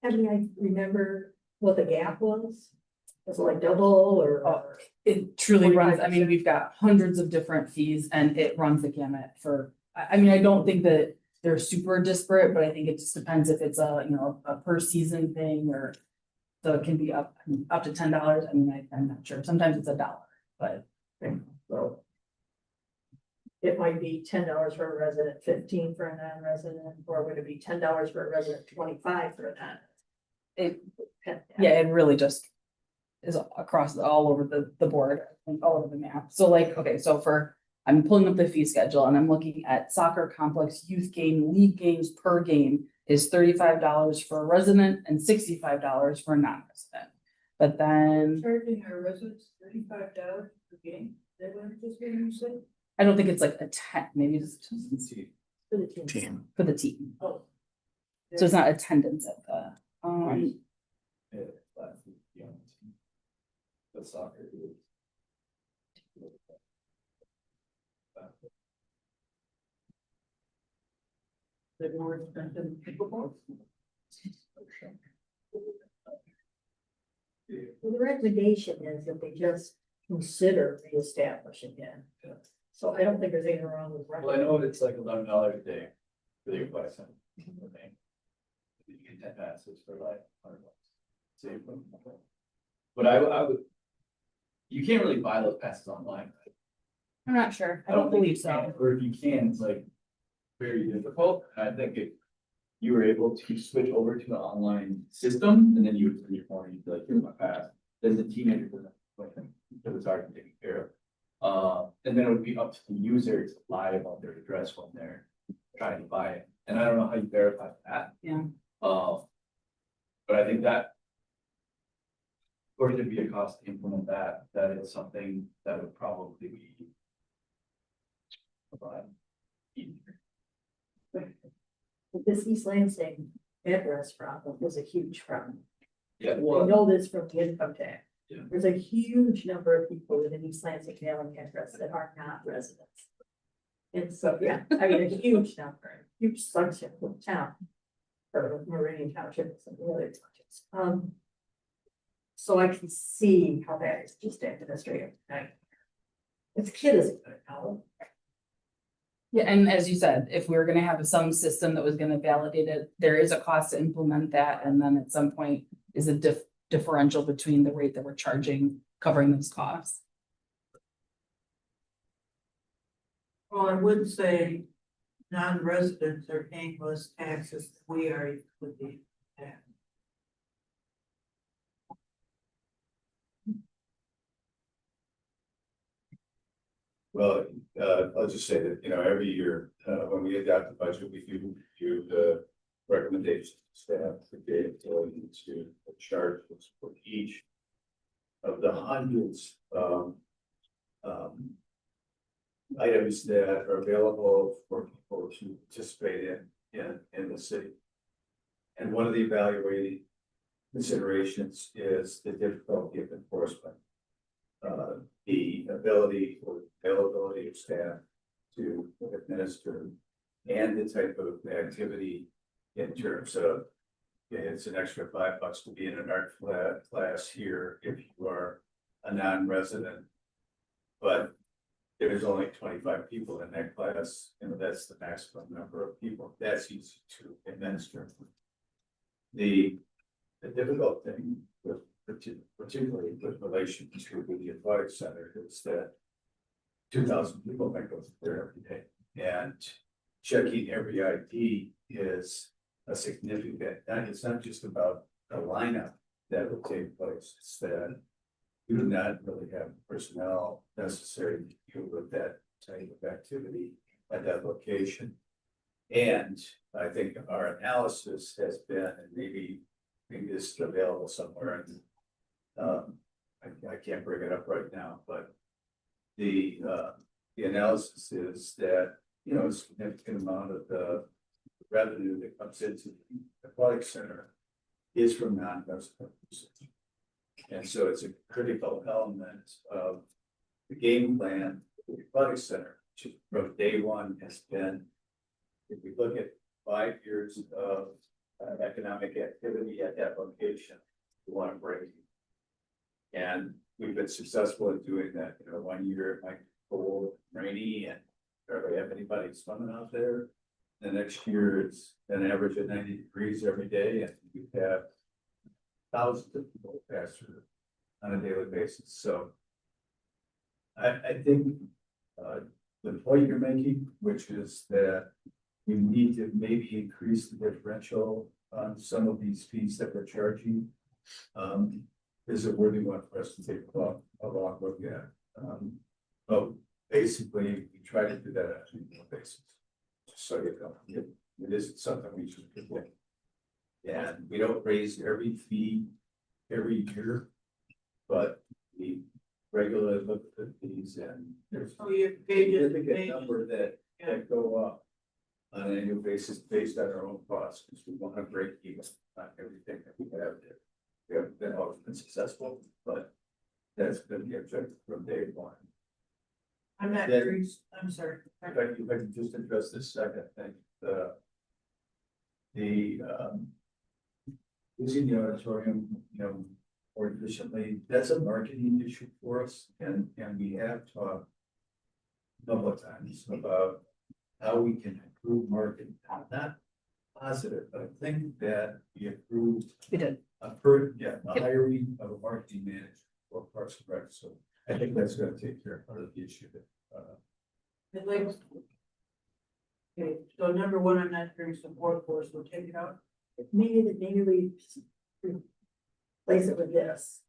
I mean, I remember what the gap was. Was it like double or? It truly runs, I mean, 25%. we've got hundreds of different fees, and it runs the gamut for, I mean, I don't think that they're super disparate, but I think it just depends if it's a, you know, a per season thing, or so it can be up to $10. I mean, I'm not sure, sometimes it's $1, but. So it might be $10 for a resident, 15 for a non-resident, or would it be $10 for a resident, 25 for a non? It, yeah, it really just is across all over the board, and all over the map. So like, okay, so for, I'm pulling up the fee schedule and I'm looking at soccer complex youth game, league games per game is $35 for a resident and $65 for a non-resident. But then Charging our residents $35 per game, they want to just hear you say? I don't think it's like a 10, maybe it's For the team. Team. for the team. Oh. So it's not attendance at the, Yeah, last week, yeah. The soccer. They're more expensive than pickleball. Well, the recommendation is that they just consider reestablishing it. So I don't think there's anything wrong with. Well, I know it's like $11 a day for the aquatic center. Okay. You get 10 passes for like $100. save them. But I would, you can't really buy those passes online. I'm not sure. I think don't believe you so. can, or if you can, it's like very difficult. And I think if you were able to switch over to an online system and then you would turn your phone and you'd be like, here's my pass, then the teenager doesn't, like, because it's already taken care of. And then it would be up to the user to lie about their address when they're trying to buy it. And I don't know how you verify that. Yeah. But I think that or there'd be a cost to implement that, that is something that would probably be easier. This East Lansing address problem was a huge problem. Yeah, I well, know this from the income tax. Yeah. There's a huge number of people with an East Lansing mailing address that are not residents. And so, yeah, I mean, a huge number, huge section of town. Or Meridian Township and some of the other townships. So I can see how that is just administrative. This kid isn't gonna know. Yeah, and as you said, if we were gonna have some system that was gonna validate it, there is a cost to implement that, and then at some point is a differential between the rate that we're charging, covering those costs. Well, I would say non-residents are paying less taxes than we are with the tax. Well, I'll just say that, every year, when we adopt the budget, we do the recommendations to staff to get ability to charge for each of the hundreds of items that are available for people to participate in the city. And one of the evaluating considerations is the difficulty of enforcement. The ability or availability of staff to administer and the type of activity in terms of, it's an extra $5 to be in an art class here if you are a non-resident. But there's only 25 people in that class, that's the maximum number of people. That's easy to administer. The difficult thing with particularly with relation to the athletic center is that 2,000 people might go there every day, and checking every ID is a significant. It's not just about a lineup that will take place; it's that you do not really have personnel necessary to deal with that type of activity at that location. And I think our analysis has been, and maybe this is available somewhere, and I can't bring it up right now, but the analysis is that, a significant amount of the revenue that comes into the aquatic center is from non-resident usage. And so it's a critical element of the game plan for the aquatic center, which from day one has been, if we look at 5 years of economic activity at that location, we want to break. And we've been successful in doing that. 1 year it might be cold, rainy, and barely have anybody swimming out there. The next year it's an average of 90 degrees every day, and we have thousands of people pass through on a daily basis. So I think the point you're making, which is that we need to maybe increase the differential on some of these fees that we're charging, is a worthy one for us to take a long look at. But basically, we try to do that on an annual basis. Just so you know, it isn't something we should forget. And we don't raise every fee every year, but we regularly look at these, and there's a significant number that go up on an annual basis based on our own costs, because we want to break even on everything that we have there. We haven't been always been successful, but that's been the objective from day one. I'm not Yeah. curious, I'm sorry. If I can just address this second thing, using the auditorium, more efficiently, that's a marketing issue for us, and we have talked a couple of times about how we can improve marketing, not positive, but I think that we approved We did. a the hiring of a marketing manager for Parks and Rec, so I think that's gonna take care of part of the issue that, I'd like. Okay, so number one, I'm not hearing support for, so take it out. Maybe we replace it with this.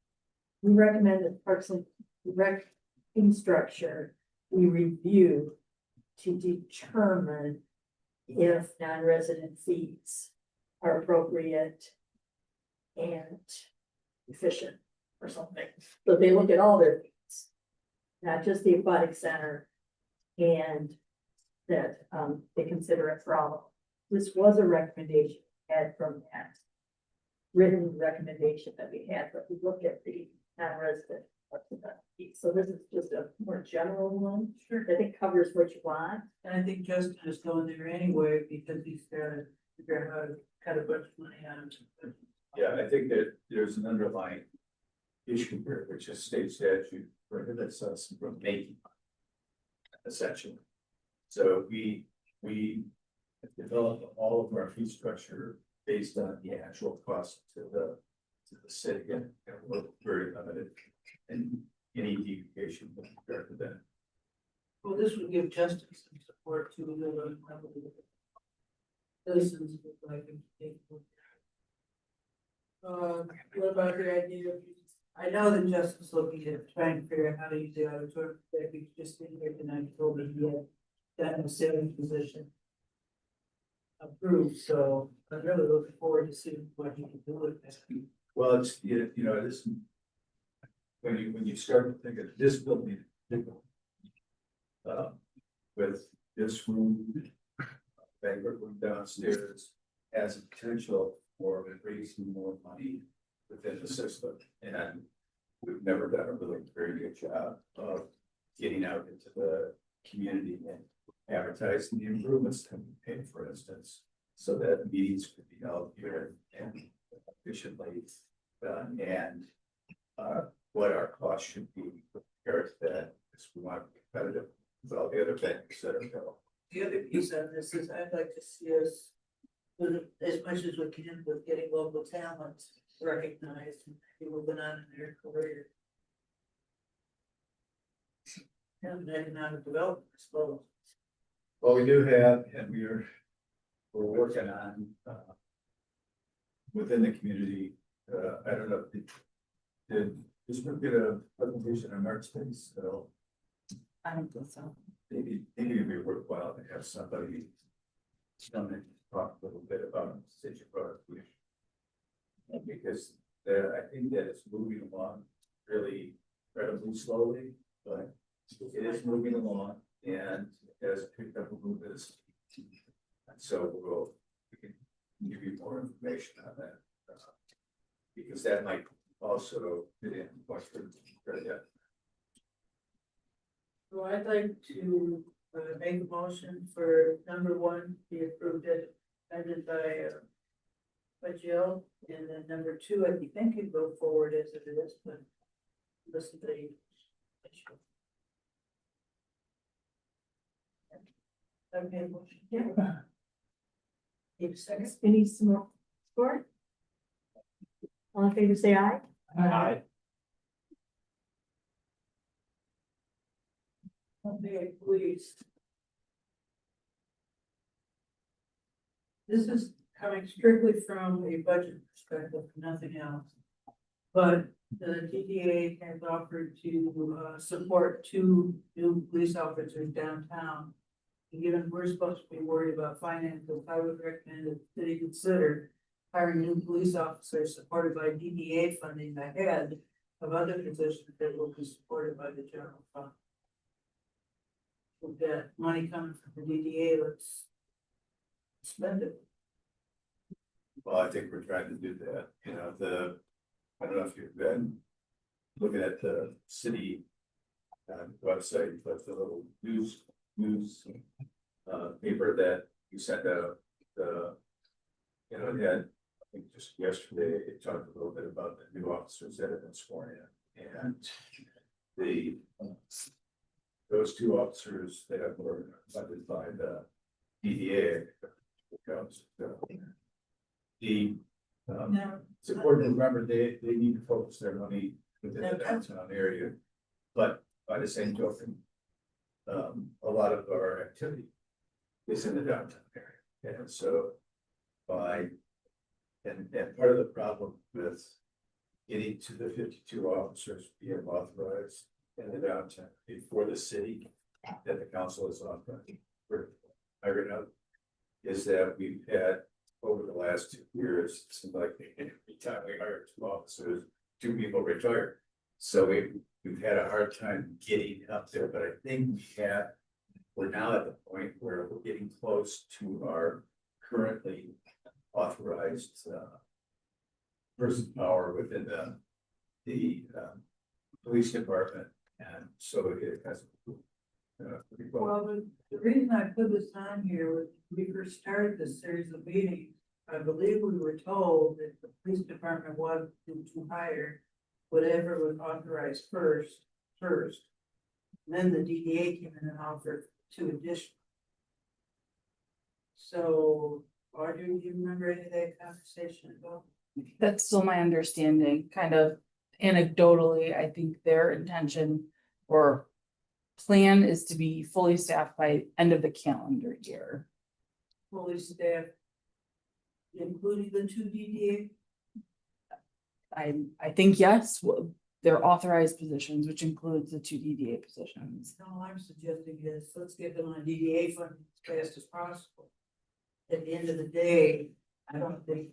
We recommend that Parks and Rec fee structure, we review to determine if non-resident fees are appropriate and efficient or something. So they look at all their fees, not just the aquatic center, and that they consider it for all. This was a recommendation we had from that written recommendation that we had, but we looked at the non-resident. So this is just a more general one. Sure. I think covers what you want. And I think Justin is going there anyway, because he's got to figure out how to cut a bunch of money out of it. yeah, I think that there's an underlying issue here, which is state statute prohibits us from making essentially. So we develop all of our fee structure based on the actual cost to the city, and we're very limited in any deviation with regard to that. Well, this would give Justin some support to the citizens would like him to take. What about the idea of, I know that Justin's looking at trying to figure out how to use the auditorium, that we just didn't hear tonight, told me he had gotten a sailing position approved, so I'm really looking forward to seeing what he can do with that. Well, it's, this, when you start to think of this building, with this room, banquet room downstairs, has a potential for raising more money within the system, and we've never done a really very good job of getting out into the community and advertising the improvements that we pay, for instance, so that meetings could be held here and efficiently done, and what our costs should be compared to that, because we want to be competitive with all the other things that are available. The other piece of this is I'd like to see us, as much as we can, with getting local talent recognized and moving on in their career. And economic development, I suppose. Well, we do have, and we're working on, within the community, I don't know, did this group get a presentation on art space? So I don't think so. maybe it'd be worthwhile to have somebody come and talk a little bit about city product. Because I think that it's moving along really incredibly slowly, but it is moving along and has picked up a little bit of speed. And so we can give you more information on that. Because that might also fit in much further. So I'd like to make a motion for number one, be approved as amended by Jill, and then number two, I think you go forward as it is, but listen to the. Okay, motion. Yeah. Any more support? All in favor, say aye. Aye. Okay, please. This is coming strictly from a budget perspective, nothing else. But the TDA has offered to support 2 new police officers downtown. And given we're supposed to be worried about finances, I would recommend that the city consider hiring new police officers supported by DDA funding ahead of other positions that will be supported by the general fund. With that money coming from the DDA, let's spend it. Well, I think we're trying to do that, I don't know if you've been looking at the city website, but the little news paper that you sent out, it had, I think just yesterday, it talked a little bit about the new officers that have been sworn in, and those 2 officers that were funded by the DDA goes. The, Now, it's important to remember, they need to focus their money within the downtown area. But by the same token, a lot of our activity is in the downtown area. And so and part of the problem with getting to the 52 officers being authorized in the downtown before the city that the council is authorized for hiring out is that we've had over the last 2 years, it seems like every time we hire 2 officers, 2 people retire. So we've had a hard time getting up there, but I think we're now at the point where we're getting close to our currently authorized person power within the police department, and so it has. well, the reason I put this on here was when we first started this series of meetings, I believe we were told that the police department was to hire whatever was authorized first. And then the DDA came in and offered 2 additional. So, Audrey, do you remember any of that conversation at all? That's still my understanding, kind of anecdotally, I think their intention or plan is to be fully staffed by end of the calendar year. Fully staffed, including the 2 DDA? I think yes, they're authorized positions, which includes the 2 DDA positions. All I'm suggesting is, let's get them on DDA fund as fast as possible. At the end of the day, I don't think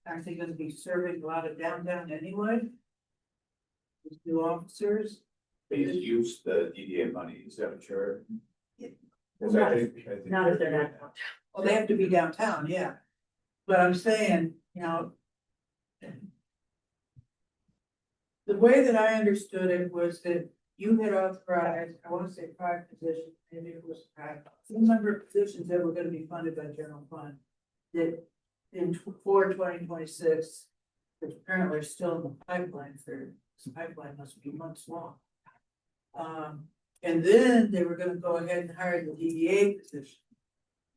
aren't they gonna be serving a lot of downtown anyway? These new officers? They just use the DDA money, is that what you're? Yeah. 'Cause I think Not if they're not downtown. Well, they have to be downtown, yeah. But I'm saying, you know. The way that I understood it was that you had authorized, I wanna say 5 positions, maybe it was 5, some number of positions that were gonna be funded by general fund. That for 2026, which apparently are still in the pipeline this pipeline must be months long. And then they were gonna go ahead and hire the DDA position.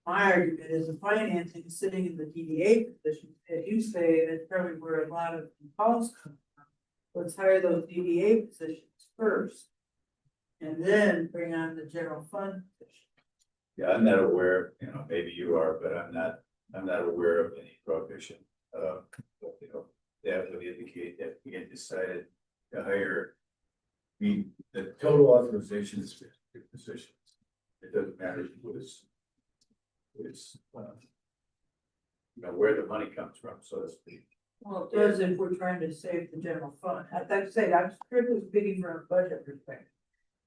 My argument is the financing is sitting in the DDA position, as you say, that's probably where a lot of the calls come from. Let's hire those DDA positions first. And then bring on the general fund position. Yeah, I'm not aware, maybe you are, but I'm not aware of any prohibition. That would indicate that we had decided to hire. The total authorization is 50 positions. It doesn't matter who is, where the money comes from, so to speak. Well, it does if we're trying to save the general fund. I'd like to say, I'm strictly speaking from a budget perspective.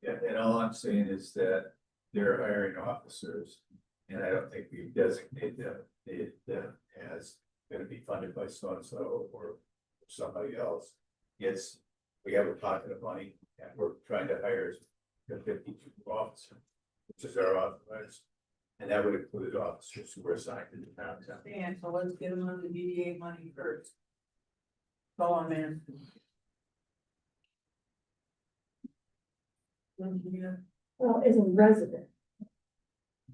Yeah, and all I'm saying is that they're hiring officers, and I don't think we designate them as gonna be funded by so-and-so or somebody else. It's, we have a pocket of money and we're trying to hire the 52 officers, which is our authorized. And that would include officers who were assigned to the downtown. And so let's get them on the DDA money first. Go on, man. Well, as a resident.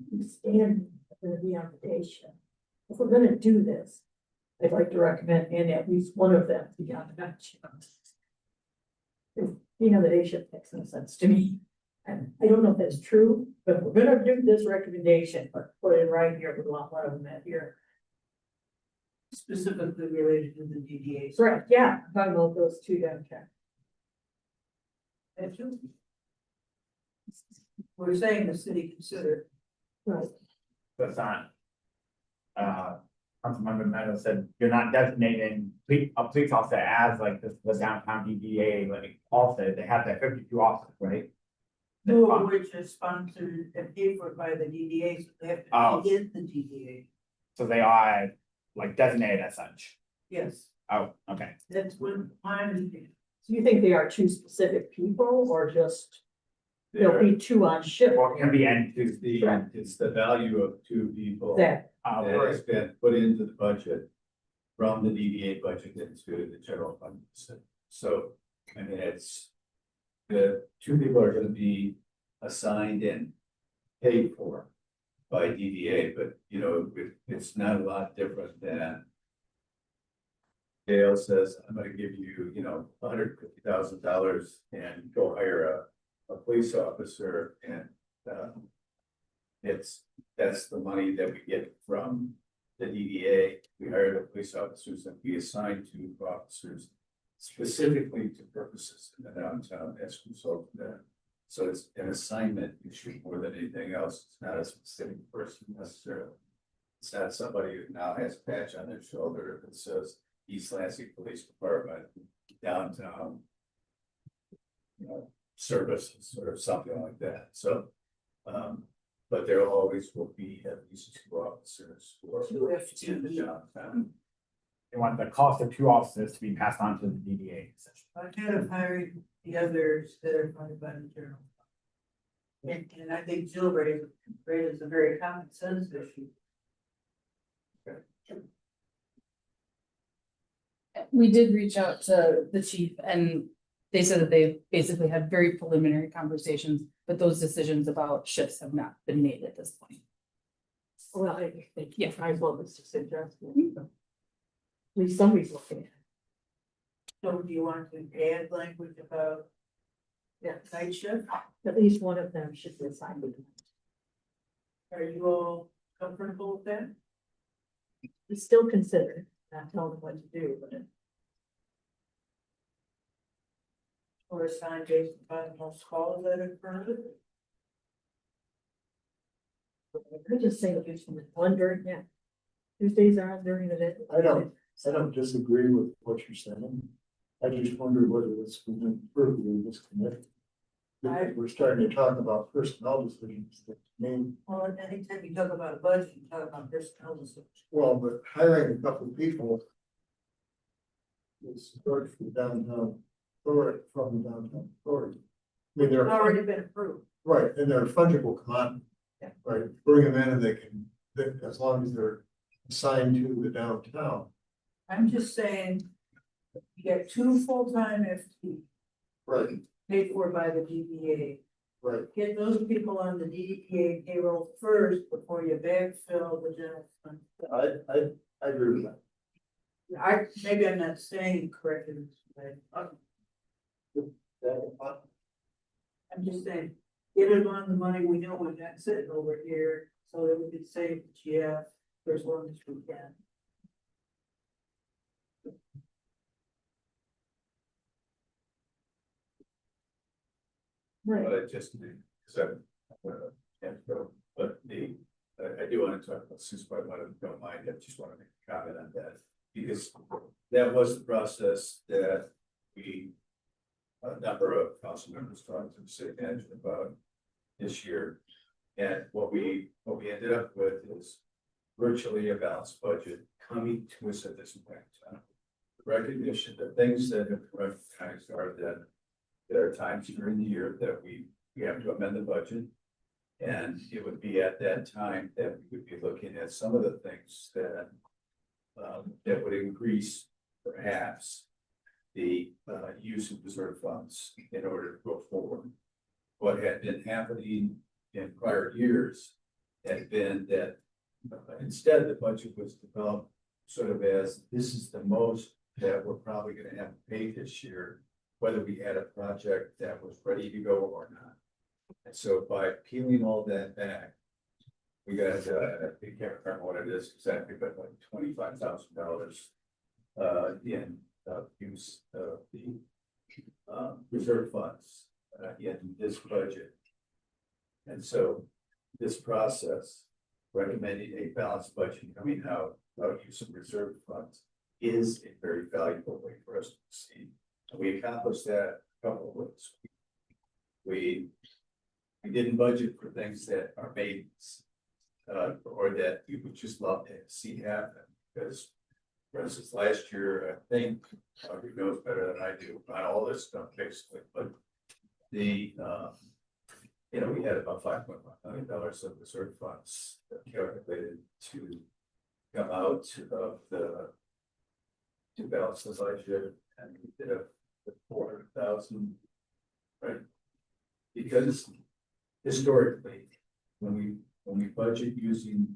You stand for the invitation. If we're gonna do this, I'd like to recommend and at least one of them be on the bench. The invitation makes no sense to me. And I don't know if that's true, but if we're gonna do this recommendation, but put it right here, we want one of them at here. Specifically related to the DDA. Right, yeah, I'm talking about those 2 downtown. That's true. We're saying the city consider. Right. That's not. Councilmember Meadows said, you're not designating a police officer as like the downtown DDA, like also, they have that 52 officers, right? Two of which is sponsored and paid for by the DDA, so they have to be in the DDA. So they are like designated as such. Yes, Oh, okay. that's what my understanding. So you think they are 2 specific people or just there'll be 2 on shift? Or it can be any It's it's the value of 2 people. That, That has been put into the budget from the DDA budget into the general fund. So, I mean, it's. The 2 people are gonna be assigned and paid for by DDA, but you know, it's not a lot different than. Dale says, I'm gonna give you, you know, $150,000 and go hire a police officer and, that's the money that we get from the DDA. We hire the police officers and we assign to officers specifically to purposes in the downtown as a result of that. So it's an assignment issue more than anything else. It's not a specific person necessarily. It's not somebody who now has a patch on their shoulder that says East Lansing Police Department, downtown. You know, services or something like that, so. But there always will be at least 2 officers who are in the downtown. They want the cost of 2 officers to be passed on to the DDA. Instead of hiring the others that are funded by the general. fund. And I think Jill raises a very common sense issue. We did reach out to the chief and they said that they basically had very preliminary conversations, but those decisions about shifts have not been made at this point. Well, I think, Yeah. I well, it's just suggesting. At least somebody's looking at it. So do you want to add language about Yeah, night shift? at least one of them should be assigned to them. Are you all comfortable with that? It's still considered, not telling them what to do, but Or assigned based upon most calls that occur? I could just say just one during, yeah. Tuesdays are on during the day. I don't disagree with what you're saying. I just wonder whether it's within purview of this committee. Because we're starting to talk about personnel decisions that mean, Well, anytime you talk about a budget, you talk about personnel decisions. well, but hiring a couple of people. Is support for downtown, or from the downtown authority. I mean, It's they're, already been approved. right, and they're fungible commodity. Yeah. Right, bring them in and they can, as long as they're assigned to the downtown. I'm just saying, you get 2 full-time FTE Right, paid for by the DDA. right. Get those people on the DDA payroll first before you backfill the general fund. I agree with that. Maybe I'm not saying correctly, but I'm just saying, get it on the money we know we're not sitting over here, so that we can save the GF for as long as we can. But I just, so, but I do want to talk about Sue's part, but I don't mind, I just want to make a comment on that. Because that was the process that we, a number of council members talked to the city manager about this year. And what we ended up with is virtually a balanced budget coming to us at this point in time. Recognition that things that have recognized are that there are times during the year that we have to amend the budget. And it would be at that time that we would be looking at some of the things that that would increase perhaps the use of reserve funds in order to go forward. What had been happening in prior years had been that instead the budget was developed sort of as this is the most that we're probably going to have to pay this year, whether we had a project that was ready to go or not. And so by peeling all that back, we got, I can't remember what it is exactly, but like $25,000 in use of the reserve funds in this budget. And so this process, recommending a balanced budget coming out of use of reserve funds is a very valuable way for us to proceed. And we accomplished that a couple of ways. We didn't budget for things that are maybes. Or that we would just love to see happen, because for instance, last year, I think, who knows better than I do on all this stuff basically, but the, you know, we had about $5.1 million of reserve funds calculated to come out of the to balance the budget, and we did a 400,000, right? Because historically, when we when we budget using,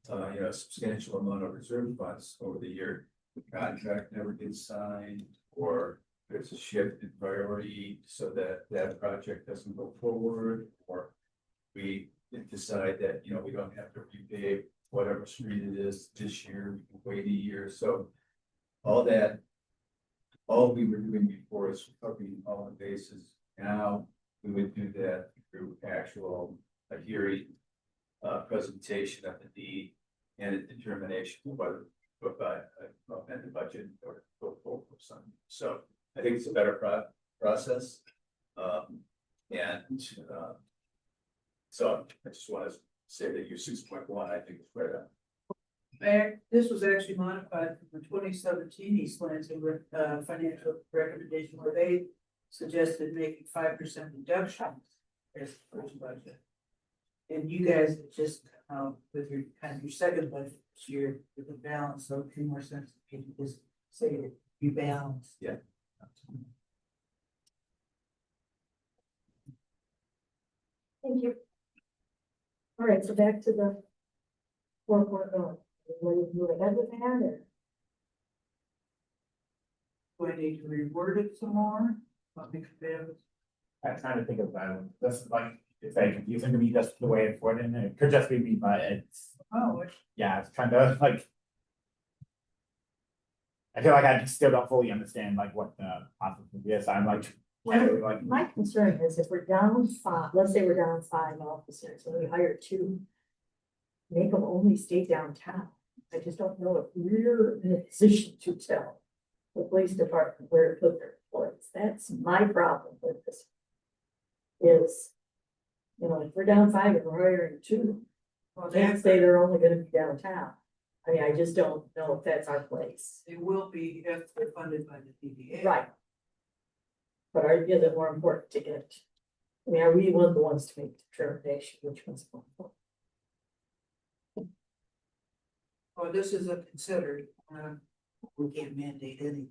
a substantial amount of reserve funds over the year, the contract never gets signed, or there's a shift in priority so that that project doesn't go forward, or we decide that, we don't have to repay whatever street it is this year, we can wait a year, so all that, all we were doing before is covering all the bases. Now, we would do that through actual, a hearing, presentation of the need and a determination of whether to amend the budget or go forward with something. So I think it's a better process. So I just want to say that your 6.1, I think is right on. This was actually modified from the 2017 East Lansing financial recommendation where they suggested making 5% reduction as the first budget. And you guys have just with your kind of your second budget this year with a balance, so 2 more cents, you can just say it, you balance. Yeah. Thank you. All right, so back to the 4.0. What do you move ahead with that or? Do I need to reword it some more? Let me compare it. I'm trying to think of this is like, it's very confusing to me, just the way it's worded, and it could just be me, but it's, Oh, yeah, it's kind of like. I feel like I still don't fully understand like what the process is, I'm like. Well, my concern is if we're down 5, let's say we're down 5 officers and we hire 2. Make them only stay downtown. I just don't know if we're in a position to tell the police department where to put their employees. That's my problem with this. Is, if we're down 5 and we're hiring 2, well, can't say they're only gonna be downtown. I mean, I just don't know if that's our place. They will be if they're funded by the DDA. Right. But is it more important to get, I mean, are we one of the ones to make the determination which one's more important? Well, this is a considered, we can't mandate any.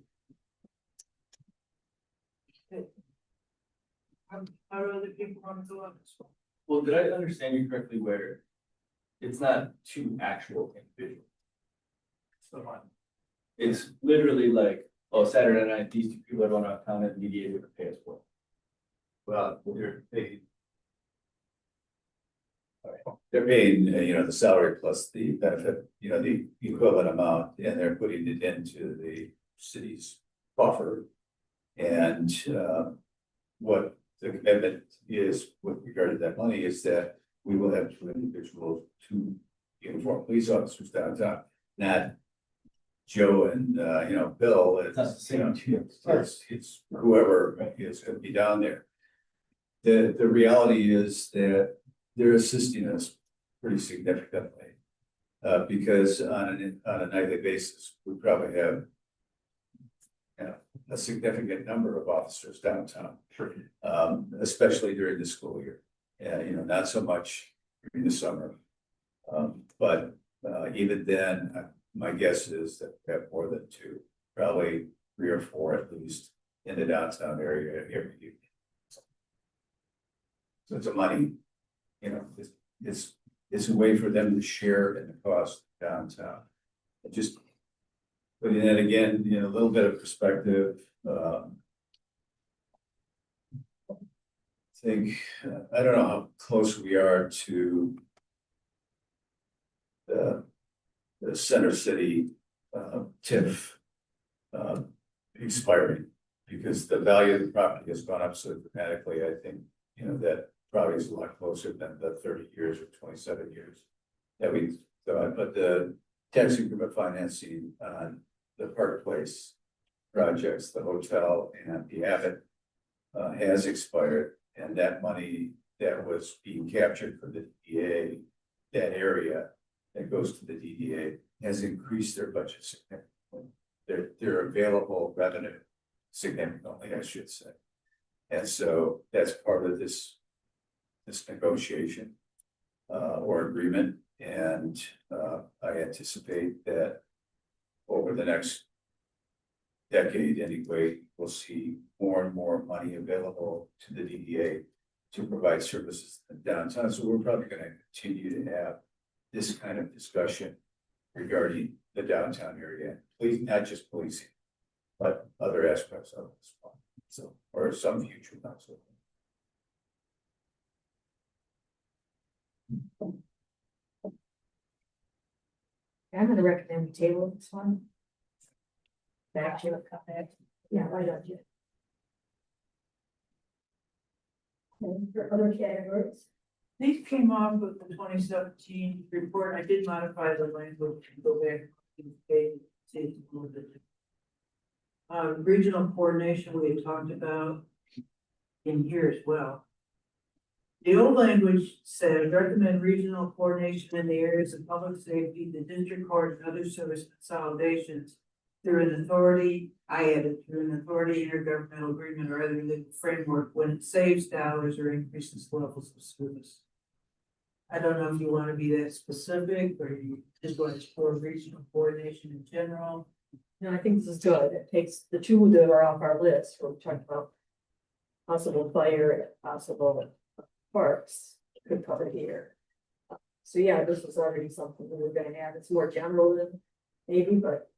How do other people want to go on this one? Well, did I understand you correctly where it's not 2 actual individuals? It's literally like, oh, Saturday night, these 2 people are going out of town and the DDA would pay us for it. Well, they're paying, the salary plus the benefit, the equivalent amount, and they're putting it into the city's buffer. And what the commitment is with regard to that money is that we will have 2 individuals, 2 uniformed police officers downtown, not Joe and, Bill. It's not the same team. It's whoever is going to be down there. The reality is that they're assisting us pretty significantly. Because on a nightly basis, we probably have a significant number of officers downtown. Sure. Especially during the school year. Not so much during the summer. But even then, my guess is that we have more than 2, probably 3 or 4 at least in the downtown area every evening. So it's a money, it's a way for them to share in the cost downtown. Putting that again, a little bit of perspective. I think, I don't know how close we are to the Center City TIF expiring, because the value of the property has gone up so dramatically. I think, that probably is a lot closer than the 30 years or 27 years that we thought, but the tax increment financing on the Park Place projects, the hotel and the Abbott has expired, and that money that was being captured for the DDA, that area that goes to the DDA has increased their budget significantly. Their available revenue significantly, I should say. And so that's part of this negotiation or agreement. And I anticipate that over the next decade anyway, we'll see more and more money available to the DDA to provide services in downtown, so we're probably gonna continue to have this kind of discussion regarding the downtown area, please, not just policing, but other aspects of it as well, so, or some future council. I'm gonna recommend we table this one. Back to it, come back. Yeah, why don't you? And for other categories, These came off with the 2017 report. I did modify the language to go back to the page, see it's a little bit. Regional coordination we had talked about in here as well. The old language said recommend regional coordination in the areas of public safety, the district court, and other service consolidations through an authority, I added through an authority intergovernmental agreement or other legal framework when it saves dollars or increases levels of service. I don't know if you want to be that specific or you just want to explore regional coordination in general. no, I think this is good. It takes the two that are off our list, we're talking about possible fire and possible parks could cover here. So yeah, this was already something that we're gonna add. It's more general than maybe, but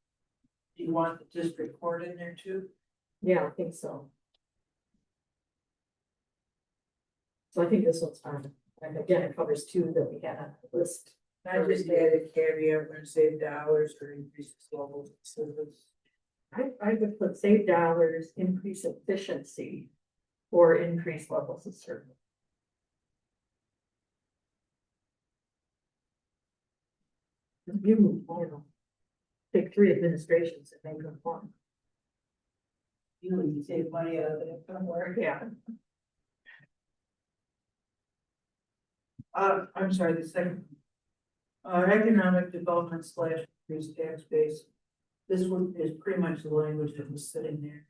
Do you want the district court in there too? yeah, I think so. So I think this one's fine. And again, it covers two that we had on the list. I just added caveat when save dollars or increase levels of service. I would put save dollars, increase efficiency, or increase levels of service. You know, take three administrations and make them one. You know, you save money out of it somewhere. Yeah. I'm sorry, the second. Economic development / increased tax base. This one is pretty much the language that was sitting there.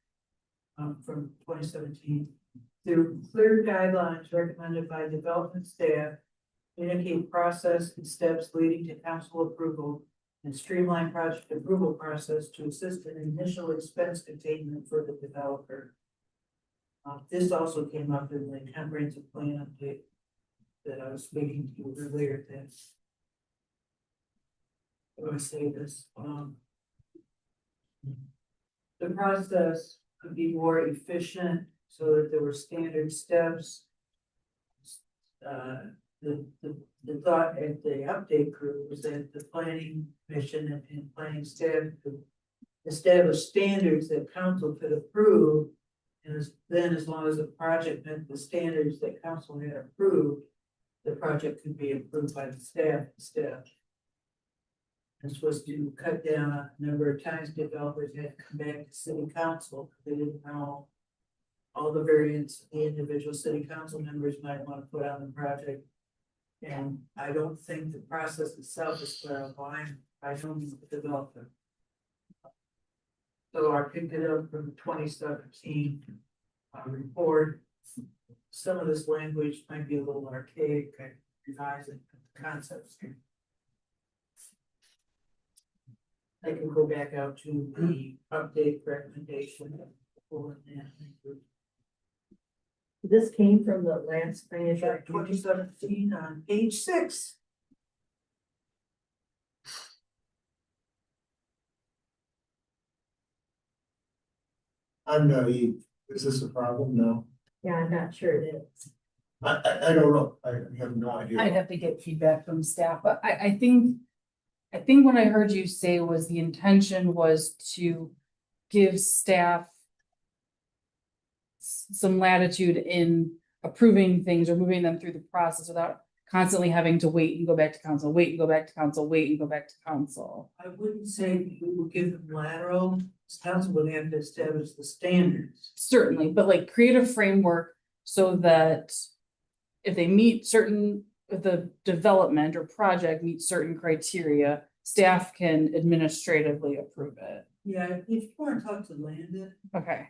From 2017. Through clear guidelines recommended by development staff. Communicate process and steps leading to council approval. And streamline project approval process to assist in initial expense containment for the developer. This also came up in the comprehensive plan update that I was speaking to earlier. This. I'm gonna say this. The process could be more efficient so that there were standard steps. The thought at the update group was that the planning commission and planning staff could establish standards that council could approve. And then as long as the project met the standards that council had approved, the project could be approved by the staff instead. This was to cut down on the number of times developers had to come back to city council. They didn't know all the variants the individual city council members might want to put on the project. And I don't think the process itself is clarifying. I don't need the developer. So I picked it up from the 2017 report. Some of this language might be a little archaic. I revise it, the concepts. I can go back out to the update recommendation. This came from the last financial. 2017 on page 6. I'm naive. Is this a problem? No. Yeah, I'm not sure it is. I don't know. I have no idea. I'd have to get feedback from staff, but I think what I heard you say was the intention was to give staff some latitude in approving things or moving them through the process without constantly having to wait and go back to council, wait and go back to council, wait and go back to council. I wouldn't say we will give them lateral. This council would have to establish the standards. Certainly, but like create a framework so that if they meet certain, if the development or project meets certain criteria, staff can administratively approve it. Yeah, if you want to talk to Landon, Okay.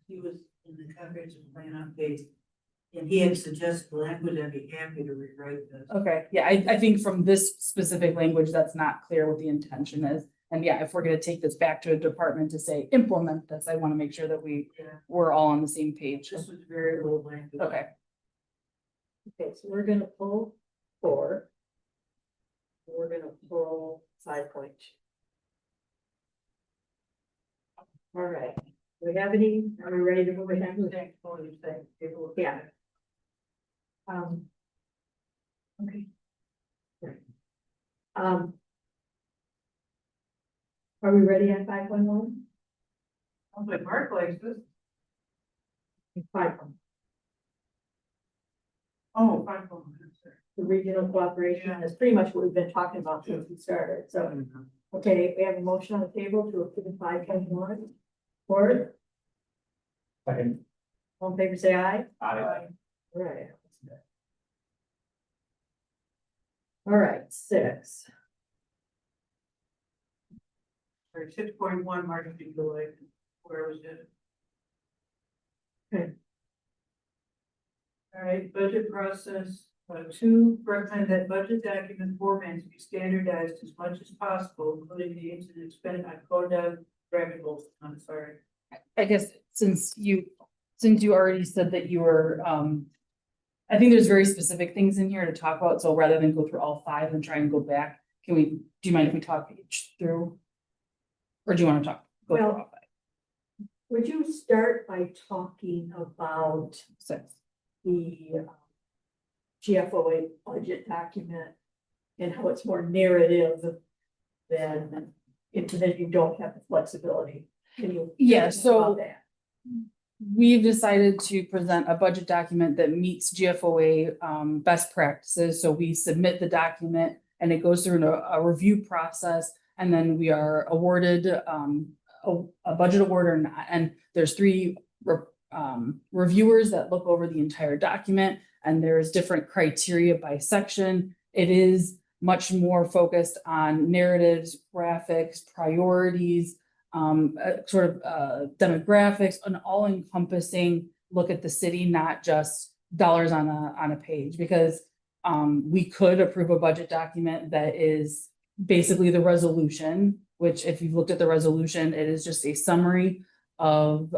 he was in the comprehensive plan update. And he had suggested language, I'd be happy to rewrite this. Okay, yeah, I think from this specific language, that's not clear what the intention is. And yeah, if we're gonna take this back to a department to say, implement this, I wanna make sure that Yeah. we're all on the same page. This was very little language. Okay, Okay, so we're gonna pull 4. We're gonna pull 5.2. All right, do we have any, are we ready to move ahead? Yeah. Okay. Are we ready at 5.1? Sounds like Mark likes this. 5.1. Oh, 5.1. The regional cooperation is pretty much what we've been talking about since we started, so. Okay, we have a motion on the table to approve 5.1. Or, Second. all in favor, say aye. Aye. Right. All right, 6. Or 6.1 marketing delay, where was it? Okay. All right, budget process, 2, recommend that budget document formats be standardized as much as possible, including the incident expended on CODA variables. I'm sorry. I guess since you already said that you were, I think there's very specific things in here to talk about, so rather than go through all 5 and try and go back, do you mind if we talk each through? Or do you want to go through all 5? Would you start by talking about 6. the GFOA budget document and how it's more narrative than that you don't have the flexibility? Can you? Yeah, talk so about that? we've decided to present a budget document that meets GFOA best practices. So we submit the document and it goes through a review process, and then we are awarded a budget award or not. And there's 3 reviewers that look over the entire document, and there's different criteria by section. It is much more focused on narratives, graphics, priorities, demographics, an all-encompassing look at the city, not just dollars on a page, because we could approve a budget document that is basically the resolution, which if you've looked at the resolution, it is just a summary of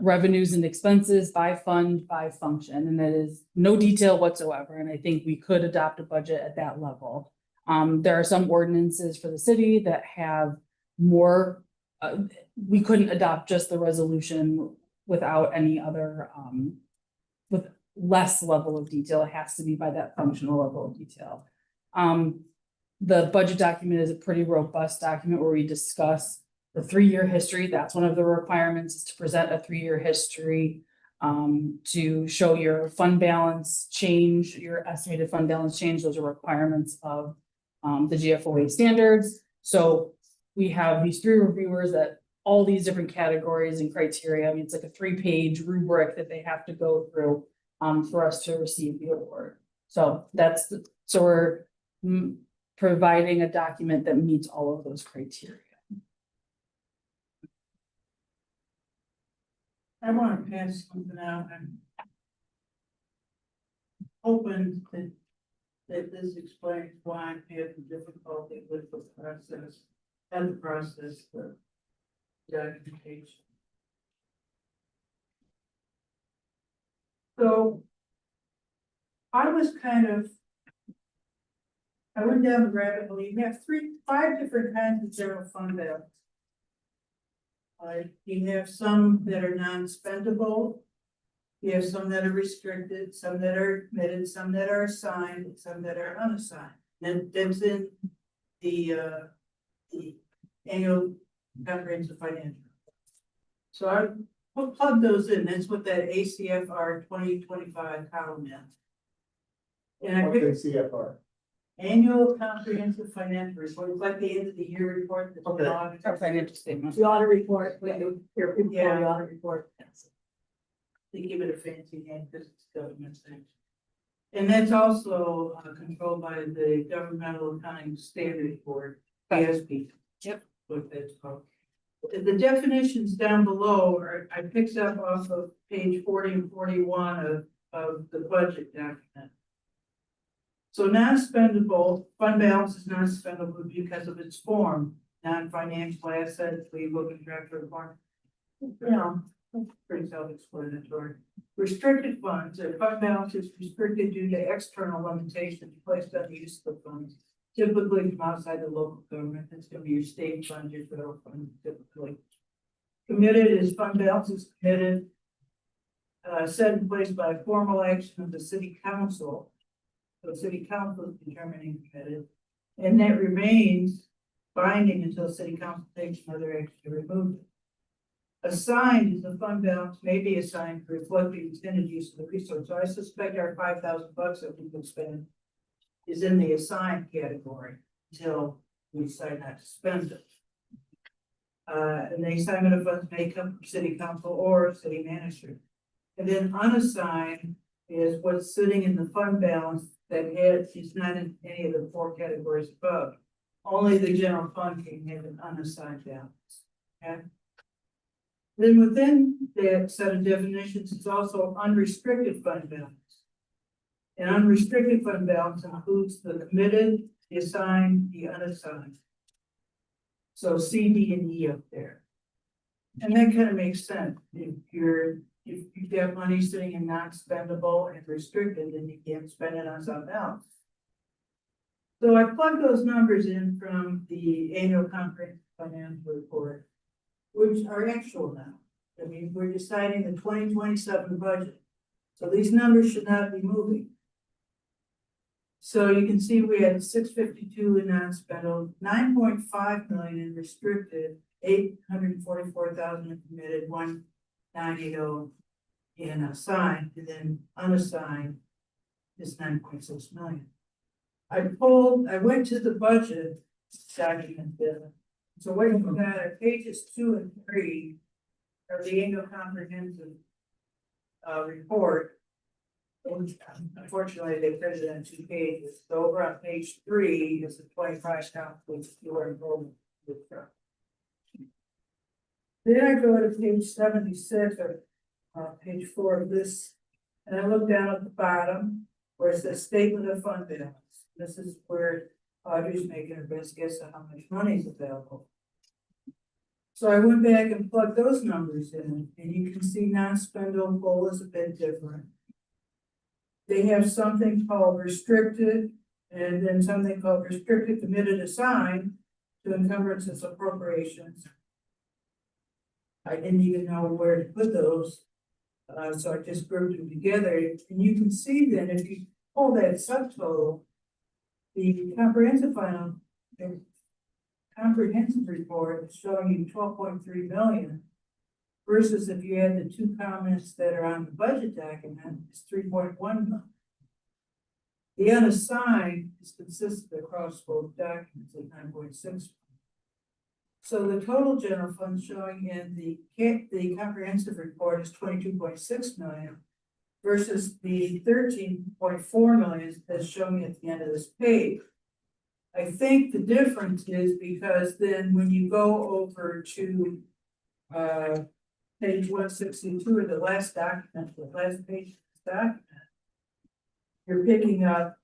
revenues and expenses by fund, by function, and that is no detail whatsoever. And I think we could adopt a budget at that level. There are some ordinances for the city that have more, we couldn't adopt just the resolution without any other, with less level of detail. It has to be by that functional level of detail. The budget document is a pretty robust document where we discuss the 3-year history. That's one of the requirements, is to present a 3-year history to show your fund balance change, your estimated fund balance change. Those are requirements of the GFOA standards. So we have these 3 reviewers that all these different categories and criteria. I mean, it's like a 3-page rubric that they have to go through for us to receive the award. So we're providing a document that meets all of those criteria. I want to pass something out. I'm hoping that this explains why I'm having difficulty with the process and the process of documentation. So I went down the rabbit hole. You have 5 different kinds of general fund balance. You have some that are non-spendable. You have some that are restricted, some that are committed, some that are assigned, some that are unassigned. And that's in the annual comprehensive financial. So I plug those in. That's what that ACFR 2025 column is. And I picked CFR. annual comprehensive financial report. It's like the end of the year report. That's Okay. Our financial statement. The audit report, we do here, people call the Yeah. audit report. They give it a fancy name because it's government thing. And that's also controlled by the Governmental Accounting Standards Board, GSB. Yep. What that's called. The definitions down below I picked up off of page 40 and 41 of the budget document. So non-spendable, fund balance is non-spendable because of its form, non-financial assets, legal contractual form. You know, Pretty self-explanatory. Restricted funds, a fund balance is restricted due to external limitations placed on the use of the funds. Typically from outside the local government, that's gonna be your state fund, your federal fund, typically. Committed is fund balance is committed. Set in place by formal action of the city council. So city council is determining committed, and that remains binding until city council takes another action to remove it. Assigned is the fund balance may be assigned for reflecting intended use of the resource. So I suspect our $5,000 that we could spend is in the assigned category until we decide not to spend it. And the assignment of funds may come from city council or city manager. And then unassigned is what's sitting in the fund balance that is not in any of the 4 categories above. Only the general fund can have an unassigned balance. Okay. Then within that set of definitions is also unrestricted fund balance. And unrestricted fund balance includes the committed, the assigned, the unassigned. So C, D, and E up there. And that kind of makes sense. If you've got money sitting in non-spendable and restricted, then you can't spend it on something else. So I plugged those numbers in from the annual comprehensive financial report, which are actual now. I mean, we're deciding the 2027 budget. So these numbers should not be moving. So you can see we had 652 in non-spendable, 9.5 million in restricted, 844,000 in committed, 190 in assigned, and then unassigned is 9.6 million. I went to the budget document there. So what you've got are pages 2 and 3 of the annual comprehensive report. And unfortunately, they printed it on 2 pages. So over on page 3 is the 25 count, which you are enrolled with. Then I go to page 76 or page 4 of this, and I look down at the bottom where it says statement of fund balance. This is where Audrey's making her best guess at how much money is available. So I went back and plugged those numbers in, and you can see non-spendable is a bit different. They have something called restricted, and then something called restricted, committed, assigned to encumbrances appropriations. I didn't even know where to put those, so I just grouped them together. And you can see then if you pull that subtotal, the comprehensive report is showing you 12.3 million. Versus if you add the 2 comments that are on the budget document, it's 3.1 million. The unassigned is consistent across both documents at 9.6. So the total general fund showing in the comprehensive report is 22.6 million versus the 13.4 million that's showing at the end of this page. I think the difference is because then when you go over to page 162 of the last document, the last page of this document, you're picking up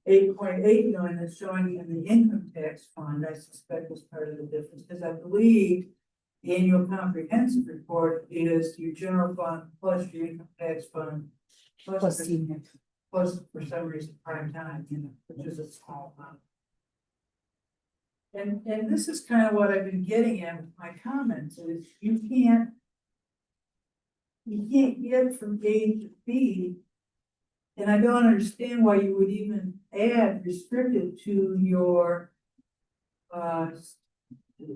8.8 million that's showing in the income tax fund. I suspect is part of the difference because I believe the annual comprehensive report is your general fund plus your income tax fund plus for some reason prime time, which is a small amount. And this is kind of what I've been getting at with my comments is you can't get from A to B. And I don't understand why you would even add restricted to your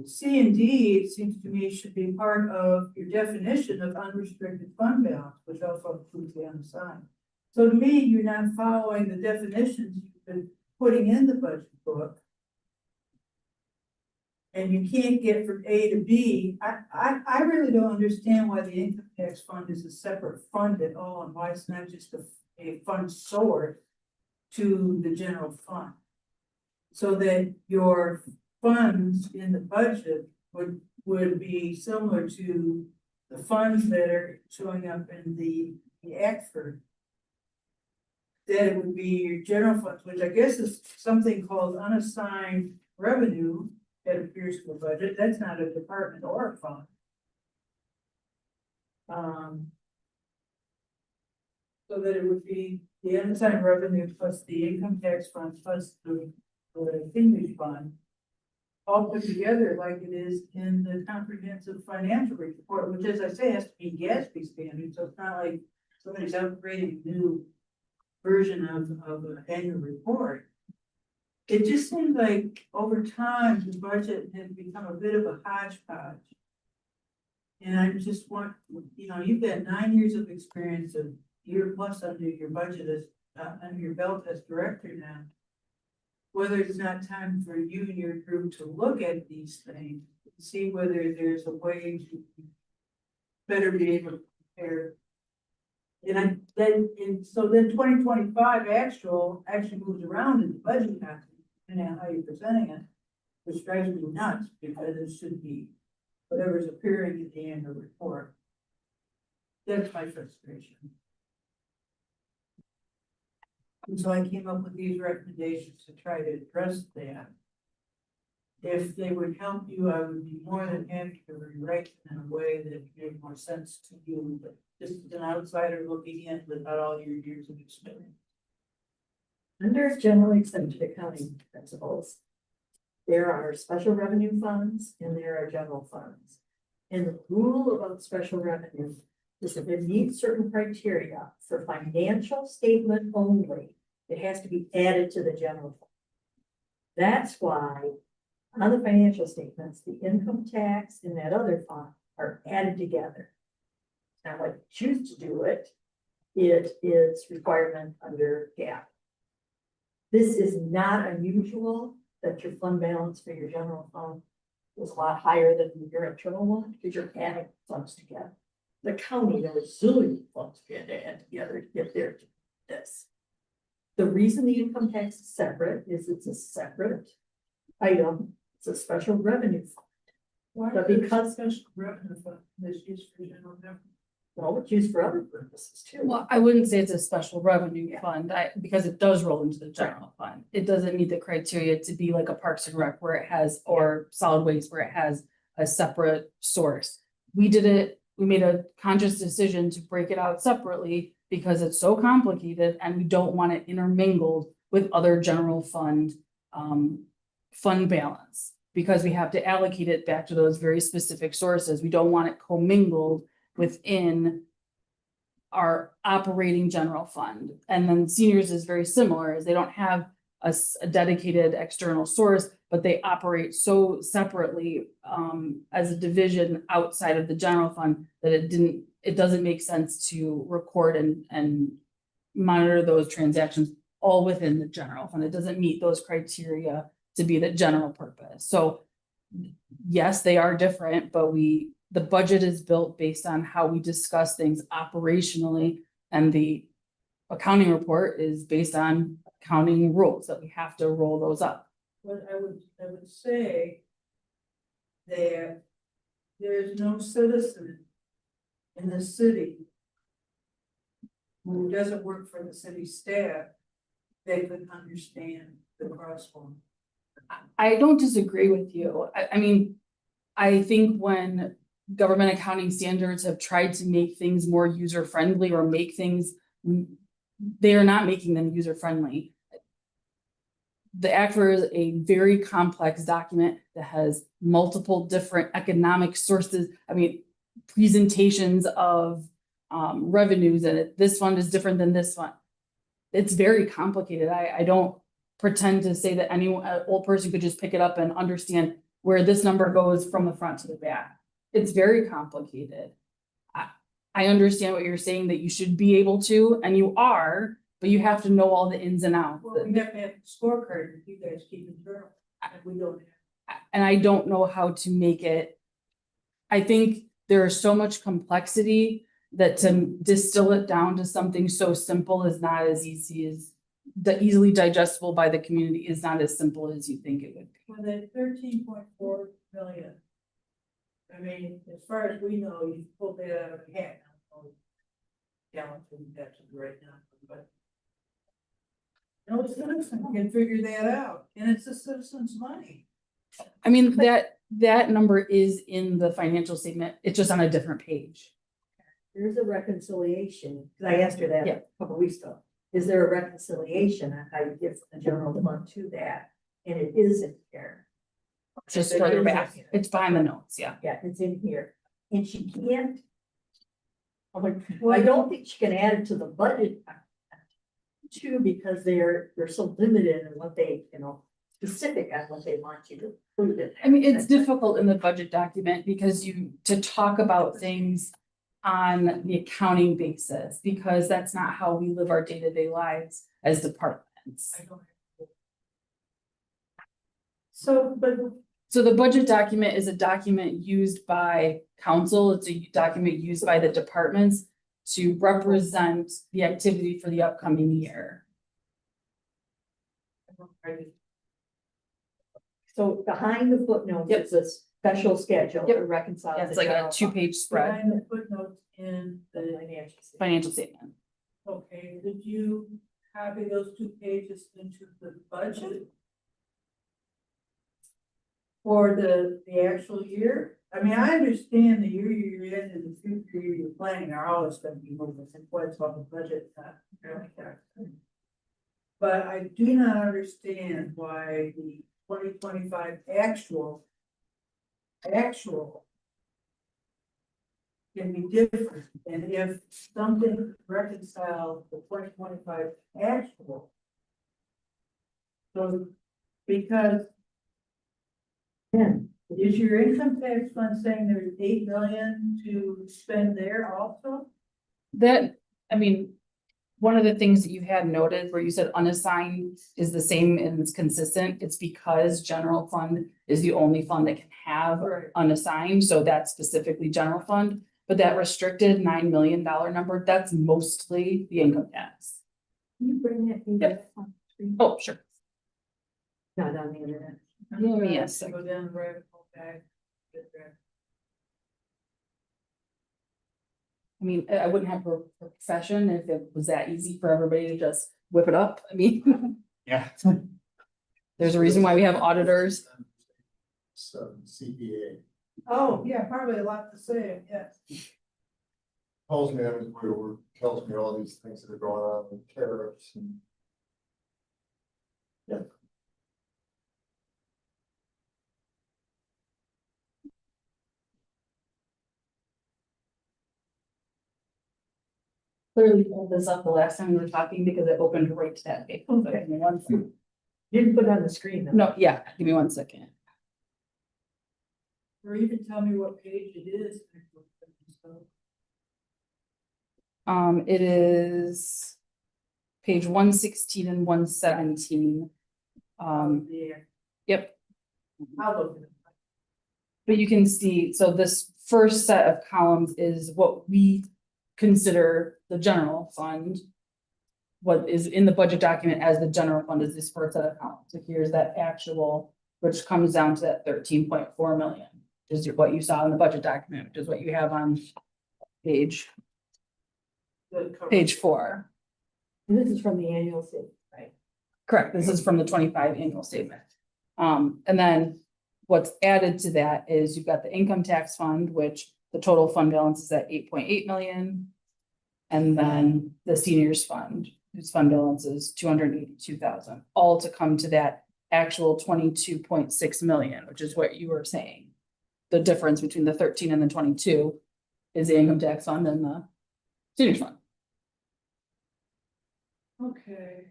C and D. It seems to me should be part of your definition of unrestricted fund balance, which also includes the unassigned. So to me, you're not following the definitions you've been putting in the budget book. And you can't get from A to B. I really don't understand why the income tax fund is a separate fund at all and why it's not just a fund source to the general fund. So that your funds in the budget would be similar to the funds that are showing up in the Ackford. That it would be your general funds, which I guess is something called unassigned revenue that appears to the budget. That's not a department or a fund. So that it would be the unassigned revenue plus the income tax fund plus the English fund. All put together like it is in the comprehensive financial report, which, as I say, has to be Gatsby standard, so it's not like somebody's upgrading a new version of an annual report. It just seems like over time, the budget has become a bit of a hodgepodge. And I just want, you've got 9 years of experience, a year plus under your budget as, under your belt as director now. Whether it's not time for you and your group to look at these things, see whether there's a way to better be able to compare. So then 2025 actually moves around in the budget document, depending on how you're presenting it, which drives me nuts because it should be whatever's appearing at the annual report. That's my frustration. And so I came up with these recommendations to try to address that. If they would help you, I would be more than happy to rewrite them in a way that made more sense to you, but just as an outsider looking in without all your years of experience. Under generally accepted accounting principles, there are special revenue funds and there are general funds. And the rule about special revenue is if it meets certain criteria for financial statement only, it has to be added to the general fund. That's why on the financial statements, the income tax and that other fund are added together. Now, if you choose to do it, it is requirement under GAAP. This is not unusual that your fund balance for your general fund is a lot higher than your internal one because you're adding funds together. The county, there was zillion funds you had to add together to get there to this. The reason the income tax is separate is it's a separate item. It's a special revenue fund. But because special revenue fund is used for general government. well, it's used for other purposes too. Well, I wouldn't say it's a special revenue fund, because it does roll into the general fund. It doesn't meet the criteria to be like a Parks and Rec where it has, or solid waste where it has a separate source. We made a conscious decision to break it out separately because it's so complicated and we don't want it intermingled with other general fund fund balance. Because we have to allocate it back to those very specific sources. We don't want it commingled within our operating general fund. And then seniors is very similar, as they don't have a dedicated external source, but they operate so separately as a division outside of the general fund that it doesn't make sense to record and monitor those transactions all within the general fund. It doesn't meet those criteria to be the general purpose. So yes, they are different, but the budget is built based on how we discuss things operationally, and the accounting report is based on accounting rules that we have to roll those up. But I would say that there's no citizen in the city who doesn't work for the city staff that could understand the crosswalk. I don't disagree with you. I mean, I think when government accounting standards have tried to make things more user-friendly or make things, they are not making them user-friendly. The ACFR is a very complex document that has multiple different economic sources. I mean, presentations of revenues, and this fund is different than this one. It's very complicated. I don't pretend to say that any old person could just pick it up and understand where this number goes from the front to the back. It's very complicated. I understand what you're saying, that you should be able to, and you are, but you have to know all the ins and outs. Well, we have to have a scorecard if you guys keep in track, and we don't have. And I don't know how to make it. I think there is so much complexity that to distill it down to something so simple is not as easy as easily digestible by the community is not as simple as you think it would be. Well, that 13.4 million. I mean, as far as we know, you pulled that out of a hat. I don't know. That's right now, but. No citizen can figure that out, and it's the citizen's money. I mean, that number is in the financial statement. It's just on a different page. there's a reconciliation, because I asked her that Yeah. a couple weeks ago. Is there a reconciliation on how you get from the general fund to that? And it is in here. Just It further is in back, here. it's behind the notes, yeah. Yeah, it's in here, and she can't. I'm like, well, I don't think she can add it to the budget. Too, because they're so limited in what they, specific on what they want you to include in there. I mean, it's difficult in the budget document because to talk about things on the accounting basis, because that's not how we live our day-to-day lives as departments. So, but So the budget document is a document used by council, it's a document used by the departments to represent the activity for the upcoming year. So behind the footnotes, Yep. it's a special schedule Yep. to reconcile. Yeah, the it's like a general fund. two-page spread, Behind the footnotes in the, Financial statement. financial statement. okay, did you copy those 2 pages into the budget? For the actual year? I mean, I understand the year you're in and the future year you're planning are always gonna be moving, and what's on the budget, not really that. But I do not understand why the 2025 actual can be different, and if something reconciles the 2025 actual. So, because is your income tax fund saying there's 8 million to spend there also? That, I mean, one of the things that you had noted where you said unassigned is the same and it's consistent, it's because general fund is the only fund that can have Right. unassigned, so that's specifically general fund. But that restricted $9 million number, that's mostly the income tax. Can you bring that? Yep. on the screen? Oh, sure. Not on the internet. Give me a Go second. down the rabbit hole back. Get there. I mean, I wouldn't have a profession if it was that easy for everybody to just whip it up. I mean, Yeah. there's a reason why we have auditors. So CPA Oh, yeah, probably a lot to say, yes. calls me on his way to work, tells me all these things that are going on with tariffs and. Yeah. Clearly pulled this up the last time we were talking because it opened right to that page. So give me one second. Didn't put it on the screen though. No, yeah, give me 1 second. Or even tell me what page it is. It is page 116 and 117. Yeah, Yep, I'll look at it. but you can see, so this first set of columns is what we consider the general fund. What is in the budget document as the general fund is this first set of columns. So here's that actual, which comes down to that 13.4 million. Is what you saw in the budget document, which is what you have on page The cover. 4. And this is from the annual statement, right? Correct, this is from the 25 annual statement. And then what's added to that is you've got the income tax fund, which the total fund balance is at 8.8 million. And then the seniors fund, whose fund balance is 282,000, all to come to that actual 22.6 million, which is what you were saying. The difference between the 13 and the 22 is the income tax fund and the seniors fund. Okay.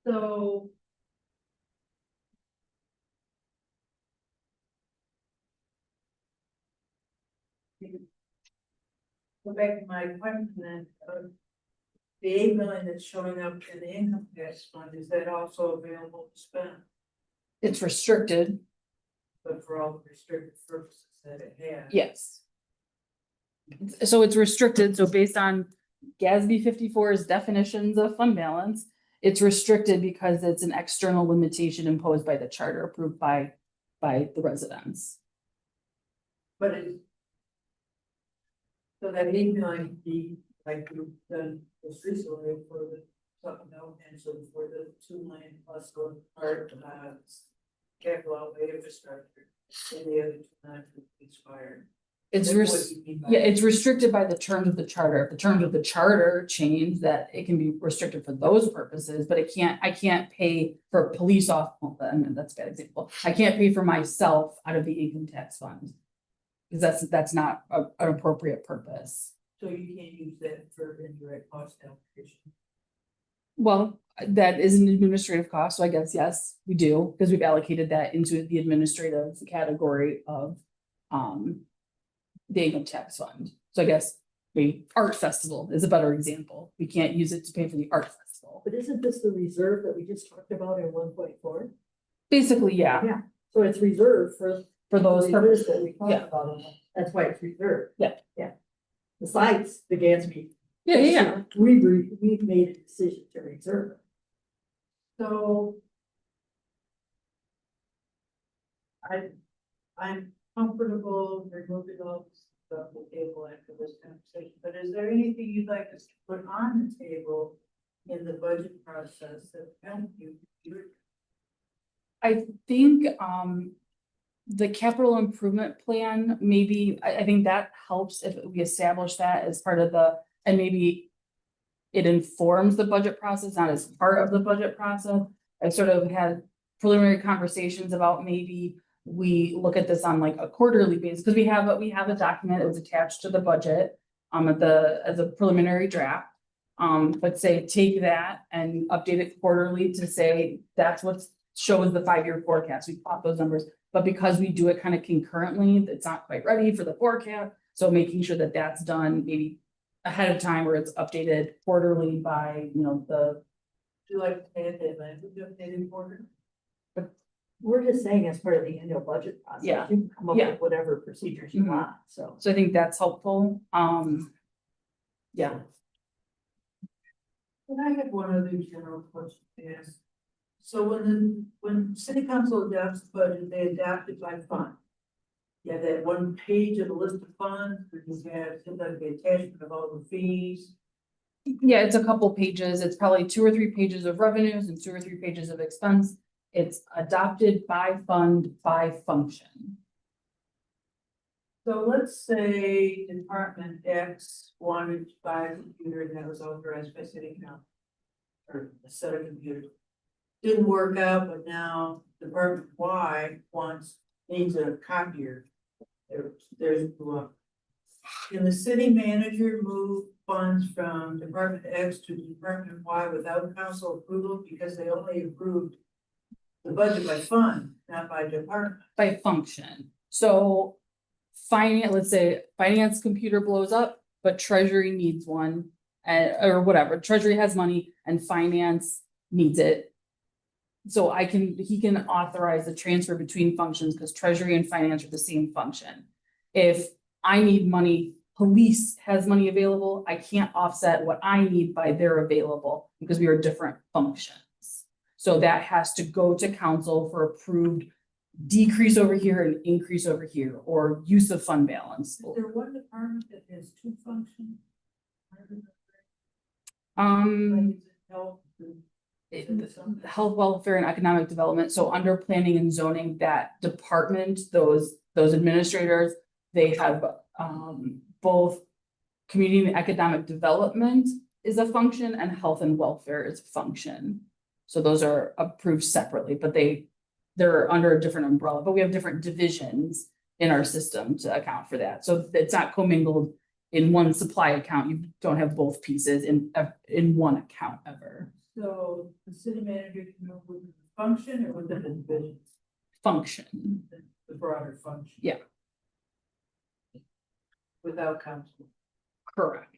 So. Go back to my question then, the 8 million that's showing up in the income tax fund, is that also available to spend? It's restricted, But for all the restricted purposes that it has? yes. So it's restricted, so based on GASB 54's definitions of fund balance, it's restricted because it's an external limitation imposed by the charter approved by the residents. But it. So that 8 million be like we've done this recently for the supplemental pension for the 2 million plus the part, capital outlay infrastructure. And the other 2 million expired. It's That's what you mean by yeah, it. it's restricted by the terms of the charter. If the terms of the charter change, that it can be restricted for those purposes, but I can't pay for a police officer. I mean, that's a bad example. I can't pay for myself out of the income tax fund. Because that's not an appropriate purpose. So you can't use that for indirect cost allocation. Well, that is an administrative cost, so I guess, yes, we do, because we've allocated that into the administrative category of the income tax fund. So I guess the art festival is a better example. We can't use it to pay for the art festival. But isn't this the reserve that we just talked about in 1.4? Basically, yeah, Yeah, so it's reserved for those the purposes. reserves that we Yeah. talked about. That's why it's reserved. Yeah. Yeah. Besides the Gatsby. Yeah. We've made a decision to reserve it. So. I'm comfortable removing all this stuff from the table after this conversation, but is there anything you'd like us to put on the table in the budget process that help you? I think the capital improvement plan, maybe, I think that helps if we establish that as part of and maybe it informs the budget process, not as part of the budget process. I sort of had preliminary conversations about maybe we look at this on like a quarterly basis, because we have a document that was attached to the budget as a preliminary draft. But say take that and update it quarterly to say that's what shows the 5-year forecast. We plot those numbers, but because we do it kind of concurrently, it's not quite ready for the forecast. So making sure that that's done maybe ahead of time, where it's updated quarterly by, Do you like to add that language updated quarter? We're just saying as part of the annual budget process. Yeah. You can come up Yeah. with whatever procedures you Mhm. want, so. So I think that's helpful. Yeah. And I have one other general question to ask. So when city council adopts the budget, they adopt it by fund. You have that one page of the list of funds, where you have sometimes the attachment of all the fees. Yeah, it's a couple pages. It's probably 2 or 3 pages of revenues and 2 or 3 pages of expense. It's adopted by fund by function. So let's say Department X wanted to buy a computer that was authorized by city council. Or a set of computers. Didn't work out, but now Department Y needs a copier. There's one. Can the city manager move funds from Department X to Department Y without council approval, because they only approved the budget by fund, not by department? By function. So let's say finance computer blows up, but treasury needs one, or whatever. Treasury has money and finance needs it. So he can authorize the transfer between functions, because treasury and finance are the same function. If I need money, police has money available, I can't offset what I need by their available, because we are different functions. So that has to go to council for approved decrease over here and increase over here, or use of fund balance. Is there one department that has 2 functions? Health, welfare, and economic development. So under planning and zoning, that department, those administrators, they have both community and economic development is a function, and health and welfare is a function. So those are approved separately, but they're under a different umbrella, but we have different divisions in our system to account for that. So it's not commingled in one supply account. You don't have both pieces in one account ever. So the city manager can move within the function or within the division, Function. the broader function? Yeah. Without council. Correct.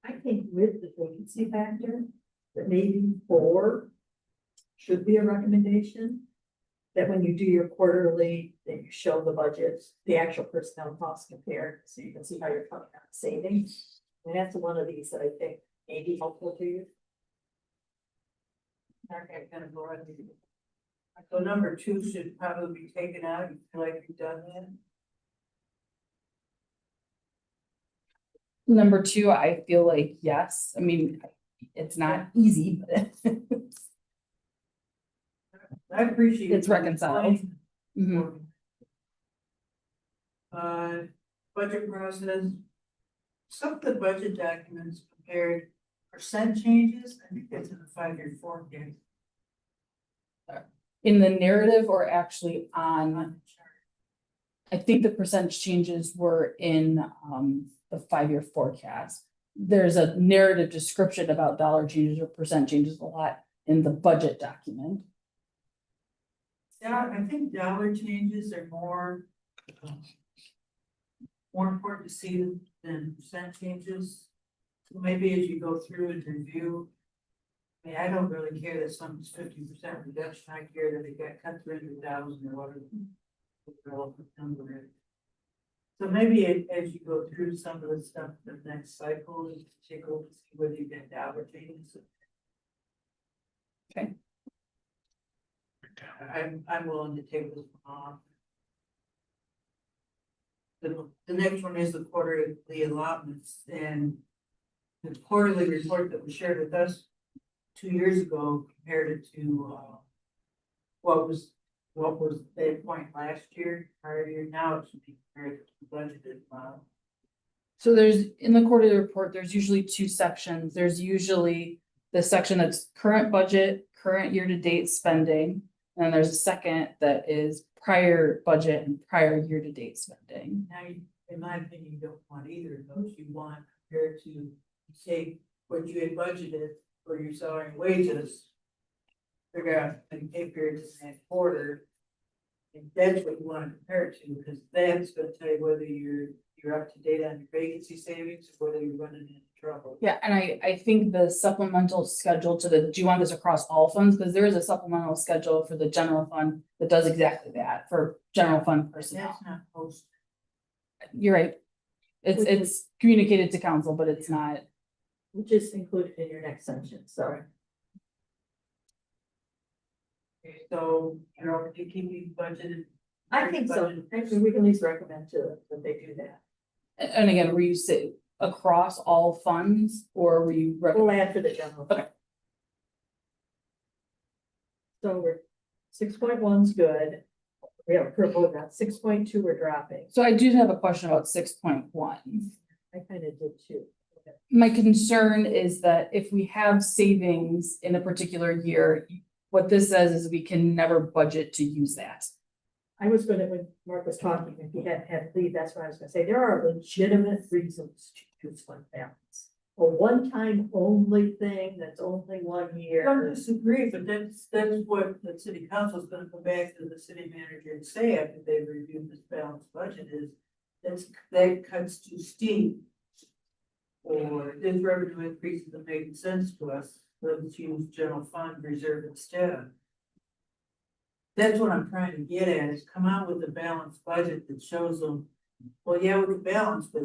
I think with the vacancy factor, that maybe 4 should be a recommendation. That when you do your quarterly, that you show the budgets, the actual personnel costs compared, so you can see how you're coming out savings. And that's one of these that I think may be helpful to you. Okay, kind of broad. So number 2 should probably be taken out. You feel like you've done that? Number 2, I feel like, yes. I mean, it's not easy, but I appreciate. It's reconciled. Mhm. Budget process. Some of the budget documents compared percent changes, I think that's in the 5-year forecast. In the narrative or actually on, On the chart. I think the percentage changes were in the 5-year forecast. There's a narrative description about dollar changes or percent changes a lot in the budget document. Yeah, I think dollar changes are more important to see than percent changes. So maybe as you go through and review. I mean, I don't really care that something's 50% reduction, I care that it got cut 300,000 or whatever. The relevant number is. So maybe as you go through some of the stuff, the next cycle, you take a look to see whether you get dollar changes. Okay. I'm willing to take this one off. The next one is the quarterly allotments, and the quarterly report that was shared with us 2 years ago compared it to what was that point last year, prior year. Now it should be compared to the budgeted amount. So there's, in the quarterly report, there's usually 2 sections. There's usually the section that's current budget, current year-to-date spending. And then there's a second that is prior budget and prior year-to-date spending. Now, in my opinion, you don't want either of those. You want compared to, say, what you had budgeted for your salary and wages. Figure out the pay periods in that quarter. And that's what you want to compare it to, because that's gonna tell you whether you're up to date on your vacancy savings or whether you're running into trouble. Yeah, and I think the supplemental schedule to the, do you want this across all funds? Because there is a supplemental schedule for the general fund that does exactly that for general fund personnel. That's not posted. You're right. It's communicated to council, but it's not. Which is included in your next section, so. Okay, so you're already keeping budgeted. I think so, actually, we can at least recommend to that they do that. And again, were you say across all funds or were you? We'll add for the general. Okay. So we're 6.1's good. We have approval about 6.2, we're dropping. So I do have a question about 6.1. I kind of did too. My concern is that if we have savings in a particular year, what this says is we can never budget to use that. I was gonna, when Mark was talking, if he hadn't had to leave, that's what I was gonna say. There are legitimate reasons to use fund balance. A one-time only thing that's only 1 year. I don't disagree, but that's what the city council is gonna come back to the city manager and say after they've reviewed this balanced budget is that cuts too steep. Or this revenue increases that making sense to us, let's use general fund reserve instead. That's what I'm trying to get at, is come out with a balanced budget that shows them, well, yeah, we can balance, but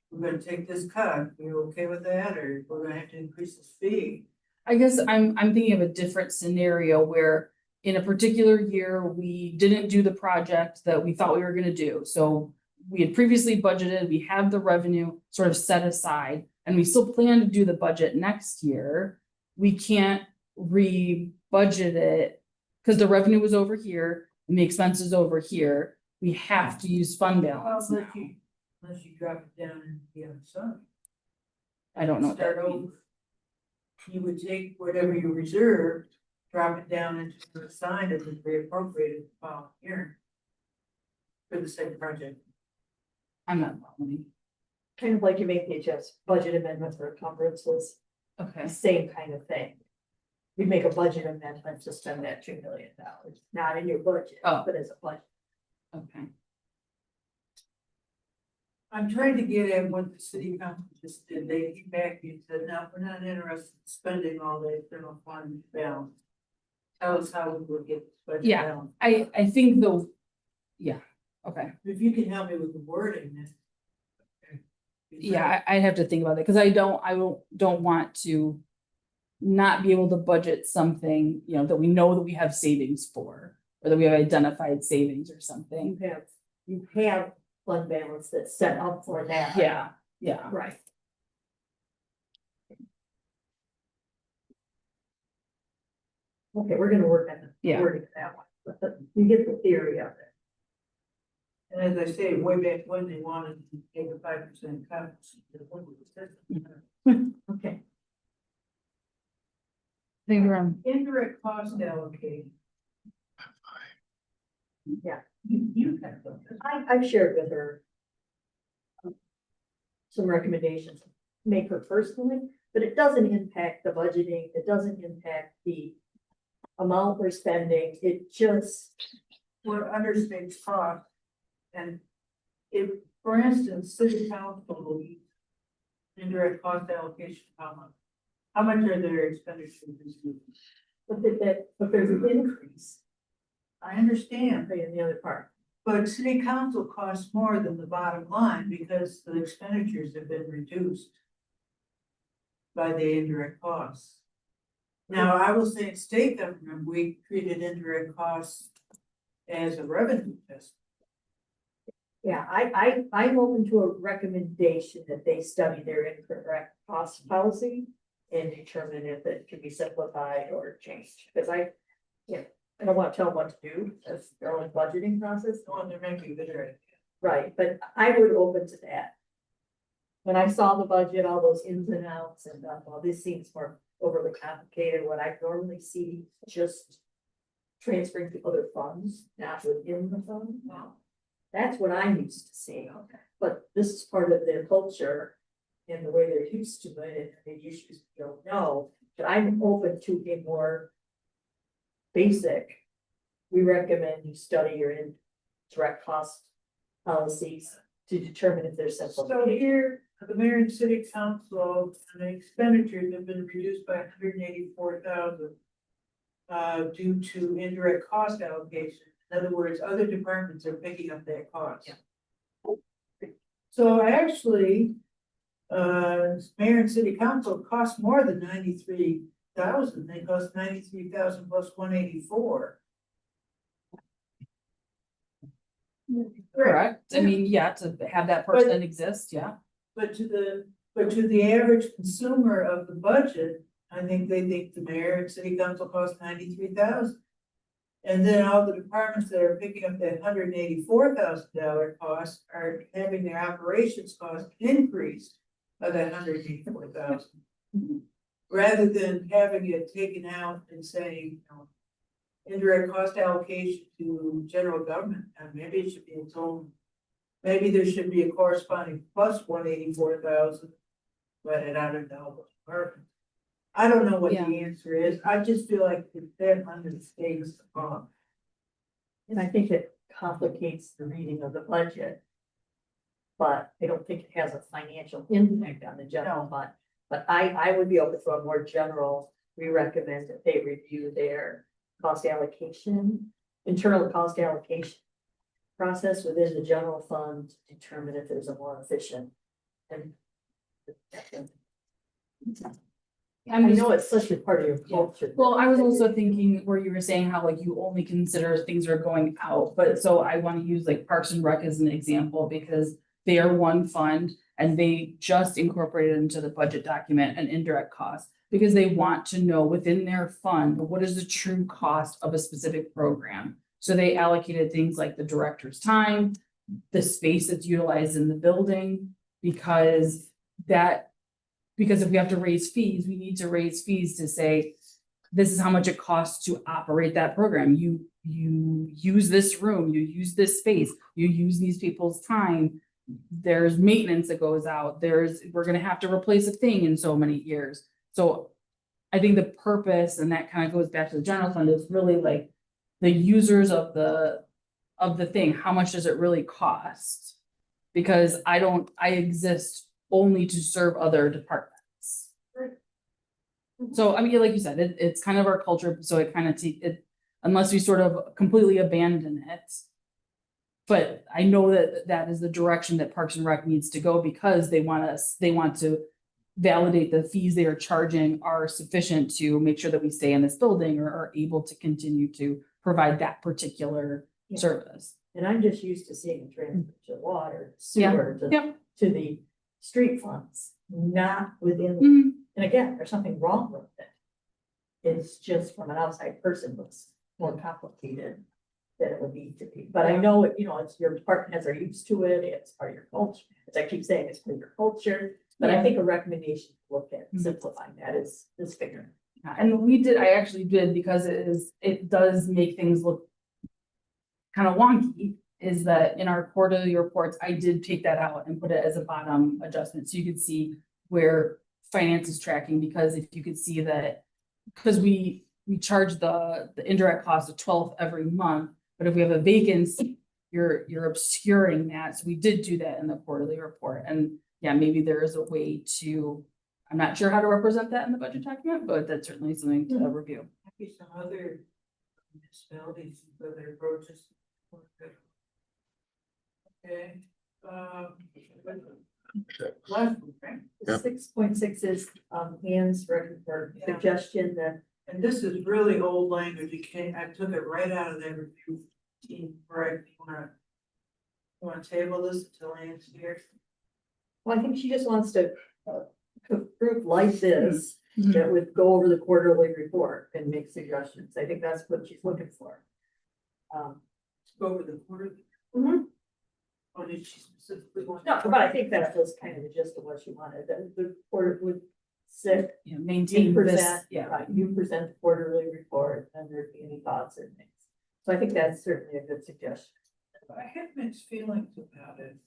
we're gonna take this cut, you okay with that, or we're gonna have to increase this fee? I guess I'm thinking of a different scenario where in a particular year, we didn't do the project that we thought we were gonna do. So we had previously budgeted, we have the revenue sort of set aside, and we still plan to do the budget next year. We can't re-budget it because the revenue was over here and the expenses over here. We have to use fund balance now. Unless you drop it down into the other side. I don't know what Start that means. over. You would take whatever you reserved, drop it down into the side and then reappropriate it the following year. For the same project. I'm not following. Kind of like you make the budget amendment for encumbrances, Okay, same kind of thing. We make a budget amendment to spend that $2 million, not in your budget, Oh. but as a budget. okay. I'm trying to get at what the city council just did. They came back and said, no, we're not interested in spending all the general fund balance. Tell us how we will get this budget Yeah. balance. I think yeah, okay. If you can help me with the wording, then. Yeah, I'd have to think about it because I don't want to not be able to budget something, you know, that we know that we have savings for, or that we have identified savings or something. You have fund balance that's set up for that. Yeah, yeah. Right. Okay, we're gonna work on the Yeah. wording of that one, but you get the theory of it. And as I say, way back when they wanted to take a 5% cut. Okay, I think we're on, Indirect cost allocation. Yeah. You kind of. I've shared with her some recommendations, make her personally, but it doesn't impact the budgeting, it doesn't impact the amount we're spending, it just, We're understates cost. And if, for instance, city council, indirect cost allocation, how much are their expenditures this year? but there's an increase I understand, in the other part. but city council costs more than the bottom line because the expenditures have been reduced by the indirect costs. Now, I will say in state government, we treated indirect costs as a revenue test. Yeah, I'm open to a recommendation that they study their incorrect cost policy and determine if it can be simplified or changed, because I don't want to tell them what to do, that's their own budgeting process. On their making good. Right, but I would open to that. When I saw the budget, all those ins and outs, and well, this seems more overly complicated, what I normally see just transferring to other funds, not within the fund. That's what I'm used to seeing, but this is part of their culture and the way they're used to it, and the issues we don't know, but I'm open to a more basic. We recommend you study your indirect cost policies to determine if there's So simplification. here, the mayor and city council, and the expenditures have been reduced by 184,000. Due to indirect cost allocation. In other words, other departments are picking up that cost. So actually, mayor and city council cost more than 93,000. They cost 93,000 plus 184. correct, I mean, yeah, to have that person exist, yeah. But to the average consumer of the budget, I think they think the mayor and city council cost 93,000. And then all the departments that are picking up that $184,000 cost are having their operations cost increased by that $184,000. Rather than having it taken out and saying, indirect cost allocation to general government, and maybe it should be its own. Maybe there should be a corresponding plus 184,000, but it out of the department. I don't know what the answer is. I just feel like that understates the cost. And I think it complicates the reading of the budget. But I don't think it has a financial impact on the general fund. But I would be open to a more general, we recommend that they review their cost allocation, internal cost allocation process within the general fund to determine if there's a more efficient and I know it's such a part of your culture. Well, I was also thinking where you were saying how like you only consider things are going out, but so I want to use like Parks and Rec as an example because they are one fund and they just incorporated into the budget document an indirect cost. Because they want to know within their fund, what is the true cost of a specific program? So they allocated things like the director's time, the space that's utilized in the building, because if we have to raise fees, we need to raise fees to say, this is how much it costs to operate that program. You use this room, you use this space, you use these people's time. There's maintenance that goes out. We're gonna have to replace a thing in so many years. So I think the purpose, and that kind of goes back to the general fund, is really like the users of the thing, how much does it really cost? Because I exist only to serve other departments. So I mean, like you said, it's kind of our culture, so it kind of unless we sort of completely abandon it. But I know that is the direction that Parks and Rec needs to go because they want to validate the fees they are charging are sufficient to make sure that we stay in this building or are able to continue to provide that particular service. And I'm just used to seeing transfer to water, sewer, to the street funds, not within. And again, there's something wrong with it. It's just from an outside person, looks more complicated. than it would need to be. But I know, it, you know, it's your department heads are used to it, it's part of your culture, as I keep saying, it's part of your culture. But I think a recommendation to look at simplifying that is figuring. And I actually did, because it does make things look kind of wonky, is that in our quarterly reports, I did take that out and put it as a bottom adjustment, so you could see where finance is tracking, because if you could see that, because we charge the indirect cost of 12th every month, but if we have a vacancy, you're obscuring that, so we did do that in the quarterly report, and yeah, maybe there is a way to, I'm not sure how to represent that in the budget document, but that's certainly something to review. Maybe some other municipalities, other approaches. Okay, last one, right? Yep. 6.6 is Ann's suggestion that And this is really old language, I took it right out of their review team, right, you wanna table this until Ann's here? well, I think she just wants to group like this, Mhm. that would go over the quarterly report and make suggestions. I think that's what she's looking for. Go over the quarter. Mhm. Or did she specifically want? No, but I think that was kind of the gist of what she wanted, that the quarter would sit, Yeah, you maintain this, present, yeah. you present the quarterly report, and there'd be any thoughts and things. So I think that's certainly a good suggestion. I had mixed feelings about it.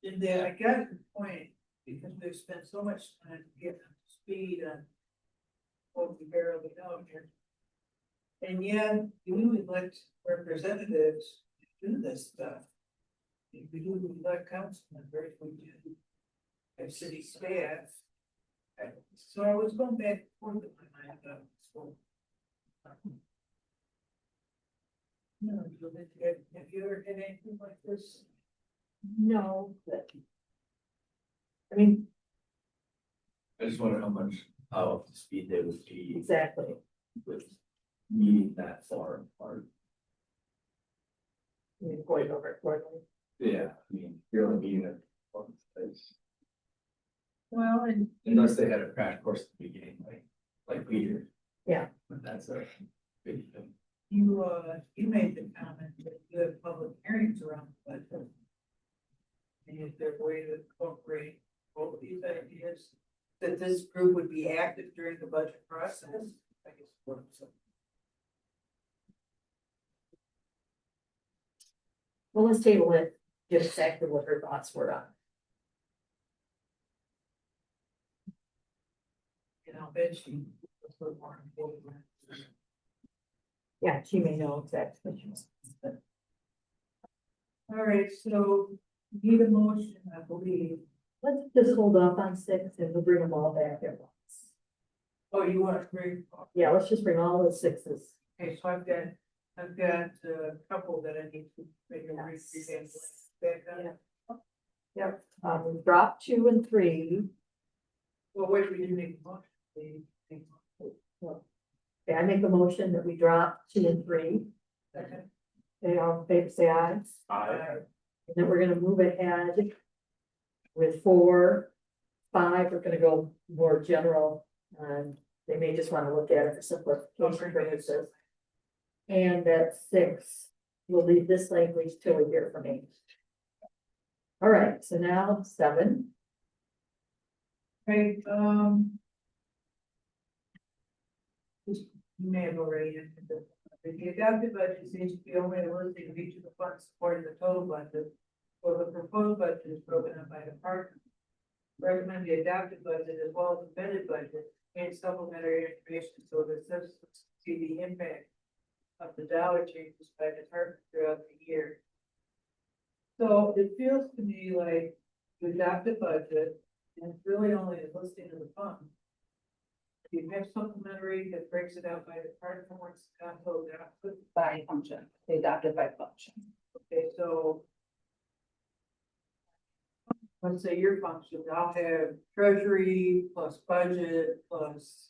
And then I got the point, because they've spent so much time to get up to speed on what we barely know here. And yet, you elect representatives to do this stuff. If we do elect council members, we do have city staff. So I was going back and forth in my mind about this whole. No, have you ever had anything like this? No, but. I mean, I just wonder how up to speed they would be exactly. with meeting that far apart. I mean, going over it quarterly. Yeah, I mean, you're only meeting at one place. Well, and Unless they had a crash course at the beginning, like Peter. Yeah. But that's a big thing. you made the comment that you have public hearings around the budget. And is there a way to incorporate both of these ideas, that this group would be active during the budget process? I guess what I'm saying. Well, let's table it, get exactly what her thoughts were on. You know, bet she was a little more important. Yeah, she may know exactly what she wants, but All right, so need a motion, I believe. let's just hold off on 6 and we'll bring them all back at once. Oh, you want to bring, Yeah, let's just bring all the 6s. okay, so I've got a couple that I need to maybe read back on. Yep, we dropped 2 and 3. Well, wait, we didn't make a motion. Okay, I make a motion that we drop 2 and 3. Second. Okay, all in favor, say aye. And then we're gonna move ahead with 4, 5, we're gonna go more general, and they may just wanna look at it for simplification purposes. And at 6, we'll leave this language till we hear from 8. All right, so now 7. Okay, you may have already answered this. The adopted budget seems to be only a listing of each of the funds supporting the total budget. Or the proposed budget is broken up by department. Recommend the adopted budget as well as amended budget and supplementary information so that citizens see the impact of the dollar changes by department throughout the year. So it feels to me like the adopted budget, and it's really only a listing of the funds. You have supplementary that breaks it out by department, what's total adopted. By function, they adopted by function. Okay, so. Let's say your function, I'll have treasury plus budget plus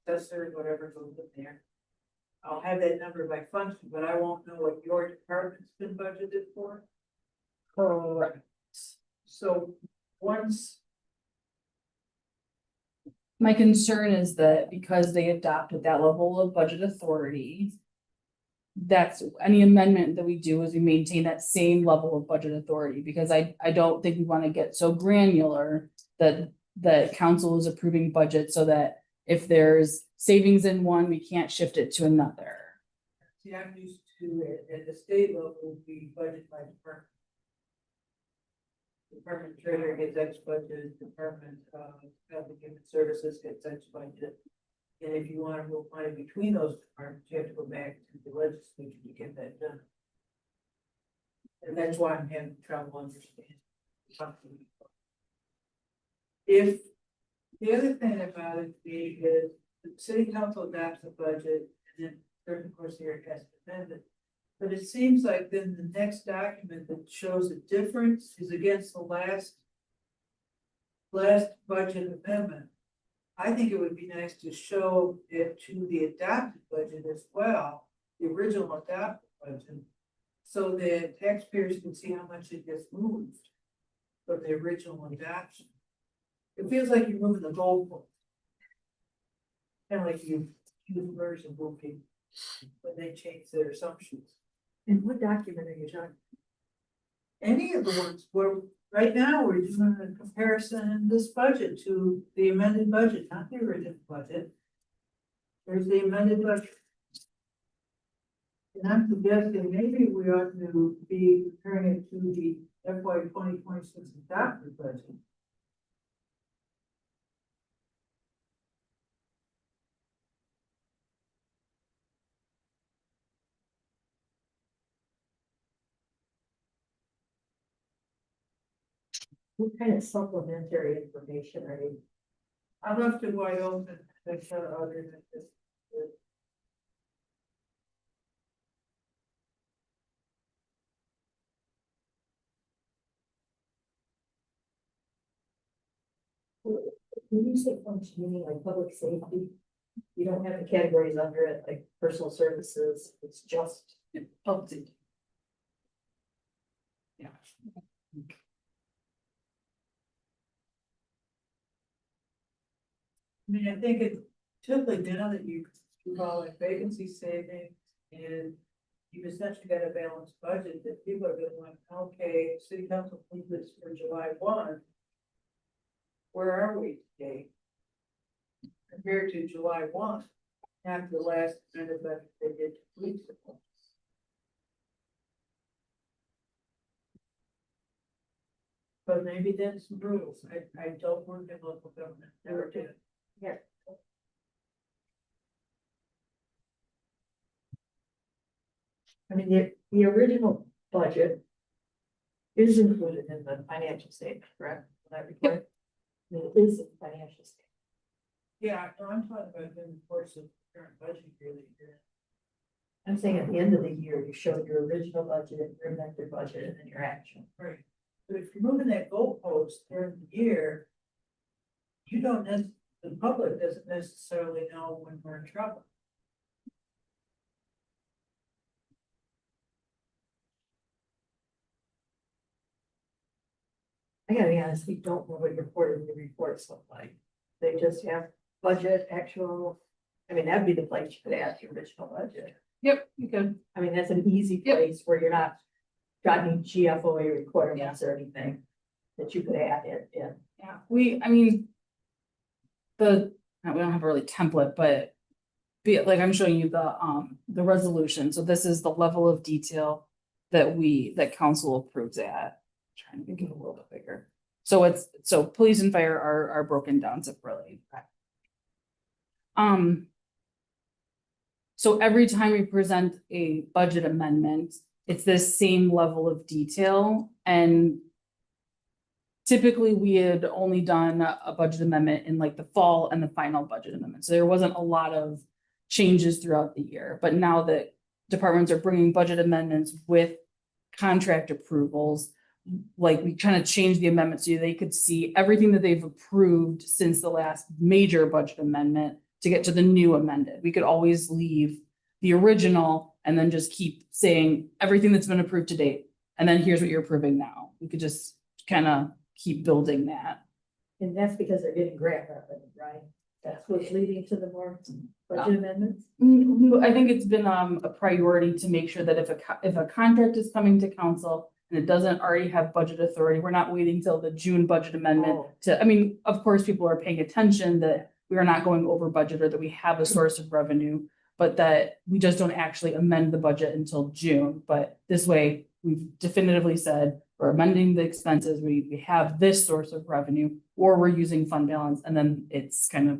assessor, whatever goes in there. I'll have that number by function, but I won't know what your department's been budgeted for. Correct. So once, My concern is that because they adopted that level of budget authority, that's any amendment that we do is we maintain that same level of budget authority, because I don't think we want to get so granular that council is approving budget so that if there's savings in one, we can't shift it to another. See, I'm used to it at the state level, we budget by department. Department treasurer gets X budget, department, human services gets X budget. And if you want to move money between those departments, you have to go back to the legislature to get that done. And that's why I'm having trouble understanding. If, the other thing about it is the city council adopts a budget and then during the course of the year it has to amend it. But it seems like then the next document that shows a difference is against the last budget amendment. I think it would be nice to show it to the adopted budget as well, the original adopted budget. So that taxpayers can see how much it gets moved from the original adoption. It feels like you're moving the goalpost. Kind of like you use version moving when they change their assumptions. And what document are you talking? Any of the ones where, right now, we're doing a comparison in this budget to the amended budget, not the original budget. There's the amended budget. And I'm suggesting maybe we ought to be comparing it to the FY 2026 adopted budget. What kind of supplementary information are you? I left it wide open, that's other than this. When you say functioning, like public safety, you don't have the categories under it, like personal services, it's just Public safety. Yeah. I mean, I think it typically now that you call it vacancy saving and you've essentially got a balanced budget that people are gonna like, okay, city council approved this for July 1. Where are we today? Compared to July 1, after the last amended budget they did 2 weeks ago. But maybe that's some rules. I don't work in local government, never did. Yeah. I mean, the original budget is included in the financial statement, correct? That report? I mean, it is in the financial statement. Yeah, no, I'm talking about in the course of the current budget year that you're in. I'm saying at the end of the year, you show your original budget, your amended budget, and then your actual. Right. But if you're moving that goalpost during the year, you don't the public doesn't necessarily know when we're in trouble. I gotta be honest, we don't know what your quarterly reports look like. They just have budget, actual. I mean, that'd be the place you could add the original budget. Yep, you could. I mean, that's an easy Yep. place where you're not driving GFOA requirements or anything that you could add it in. Yeah, I mean. We don't have a really template, but. Like I'm showing you the resolution, so this is the level of detail that council approves at. Trying to make it a little bit bigger. So police and fire are broken down separately. So every time we present a budget amendment, it's this same level of detail, and typically we had only done a budget amendment in like the fall and the final budget amendment. So there wasn't a lot of changes throughout the year, but now that departments are bringing budget amendments with contract approvals, like we kind of changed the amendment so they could see everything that they've approved since the last major budget amendment to get to the new amended. We could always leave the original and then just keep saying everything that's been approved to date. And then here's what you're approving now. We could just kind of keep building that. And that's because they're getting grant revenue, right? That's that's what's leading to the more budget amendments? I think it's been a priority to make sure that if a contract is coming to council and it doesn't already have budget authority, we're not waiting till the June budget amendment Oh. to, I mean, of course, people are paying attention that we are not going over budget or that we have a source of revenue, but that we just don't actually amend the budget until June. But this way, we've definitively said we're amending the expenses, we have this source of revenue, or we're using fund balance, and then it's kind of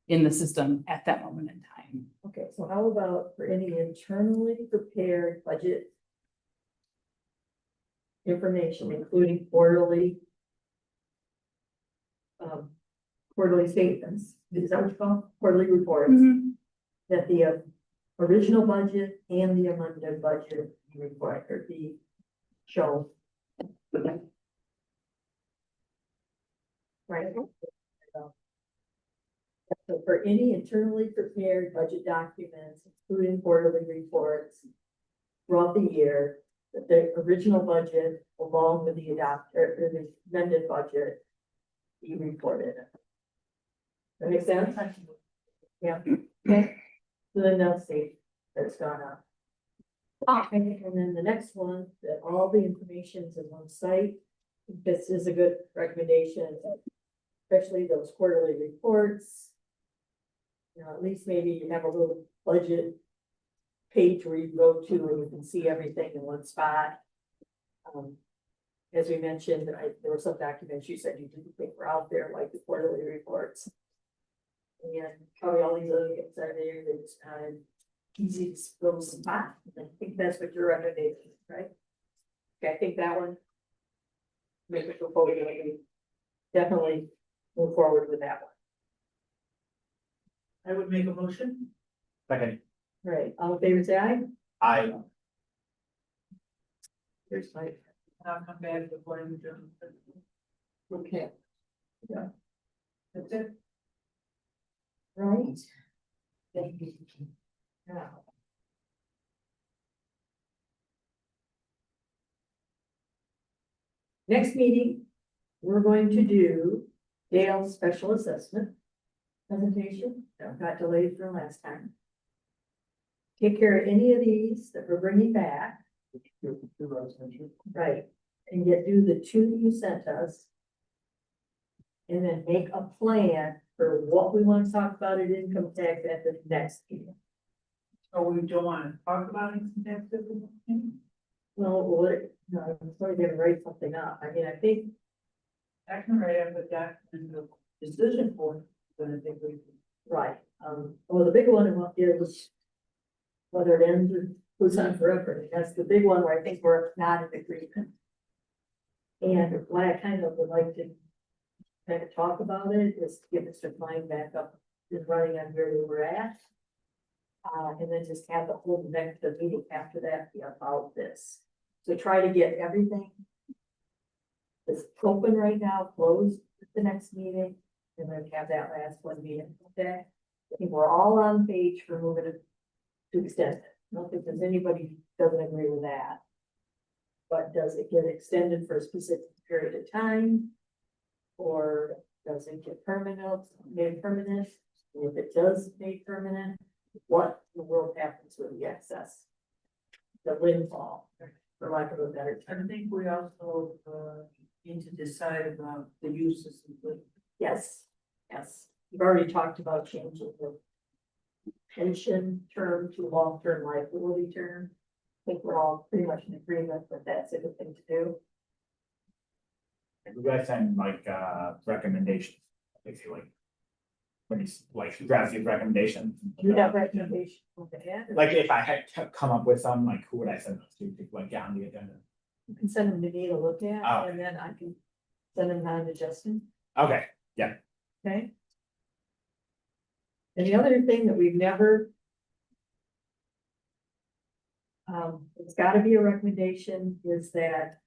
in the system at that moment in time. Okay, so how about for any internally prepared budget information, including quarterly statements, is that what you call it? Quarterly reports, that the original budget and the amended budget be required, be shown. Right? So for any internally prepared budget documents, including quarterly reports throughout the year, that the original budget along with the the amended budget be reported. That makes sense? Yeah, okay. So then they'll see that it's gone up. Okay, and then the next one, that all the information's in one site. This is a good recommendation, especially those quarterly reports. You know, at least maybe you have a little budget page where you go to and you can see everything in one spot. As we mentioned, there were some documents you said you didn't think were out there, like the quarterly reports. And probably all these other things are there, that it's kind of easy to little spot. I think that's what your recommendation, right? Okay, I think that one. Make it go forward, definitely move forward with that one. I would make a motion. Second, Right, all in favor, say aye. I, Here's my, I'll come back before I'm done. okay, That's it. right? Now. Next meeting, we're going to do Dale's special assessment presentation that got delayed from last time. Take care of any of these that we're bringing back, right, and do the two you sent us. And then make a plan for what we want to talk about at income tax at the next meeting. So we don't want to talk about it next time. Well, no, I'm sorry, gonna write something up. I mean, I think, I can write up a document of decision for, but I think we. right, well, the big one is whether it ends or goes on forever. That's the big one where I think we're not in agreement. And what I kind of would like to kind of talk about it is to get Mr. Klein back up and running on where we were at. And then just have the whole next meeting after that be about this. So try to get everything that's open right now closed at the next meeting, and then have that last one meeting. Okay, I think we're all on page for moving it to extend it. I don't think there's anybody who doesn't agree with that. But does it get extended for a specific period of time? Or does it get made permanent? If it does made permanent, what in the world happens with the excess? The windfall, for lack of a better term. I think we also, need to decide about the uses of the. Yes, yes. We've already talked about changing the pension term to long-term liability term. I think we're all pretty much in agreement that that's a good thing to do. we guys send like, recommendations, if you like. When it's like, draft these recommendations. You have recommendations on the head? Like, if I had to come up with some, like, who would I send those to like, get on the agenda? You can send them to me to look at, Oh. and then I can send them on to Justin, Okay, okay? And the other thing that we've never. It's gotta be a recommendation, is that,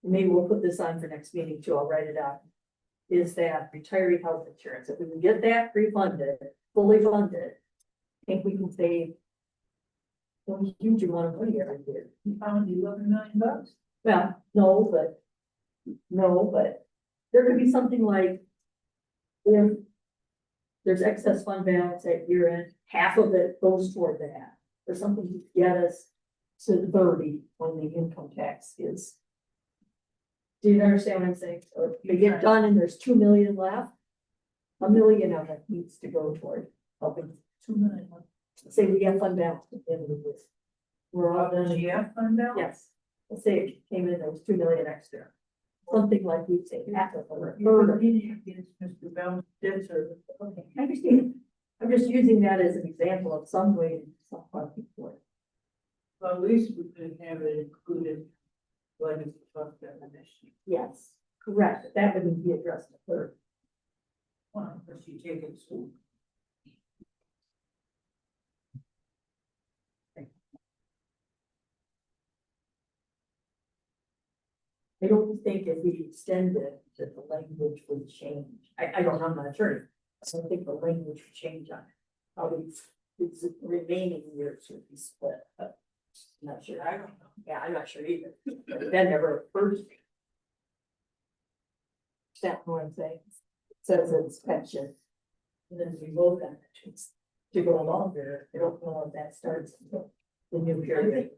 maybe we'll put this on for next meeting too, I'll write it out. Is that retiree health insurance, if we can get that pre-funded, fully funded, I think we can save. Some huge amount of money every year. You found $11 million. Well, no, but there could be something like. If there's excess fund balance at year end, half of it goes toward that. Or something to get us to 30 when the income tax is. Do you understand what I'm saying? So if we get done and there's 2 million left, 1 million of it needs to go toward helping 2 million. Say we have fund balance at the end of the year. We're all done. GF fund balance? Yes, let's say it came in, there was 2 million extra. Something like we'd say half of it or a You're third of it. competing against Mr. Bell's debt service. Okay, I understand. I'm just using that as an example of some way to some funding for it. Well, at least we could have it included. Like it's talked about this year. Yes, correct. That would be addressed at third. Well, but you take it so. I don't think if we extend it, that the language would change. I don't know, I'm not an attorney. I don't think the language would change on it. How it's remaining years would be split, but I'm not sure. I don't know. Yeah, I'm not sure either. But that never occurred to me. Understand what I'm saying? It says it's pension. And then we vote on it to go longer. I don't know if that starts until the new period.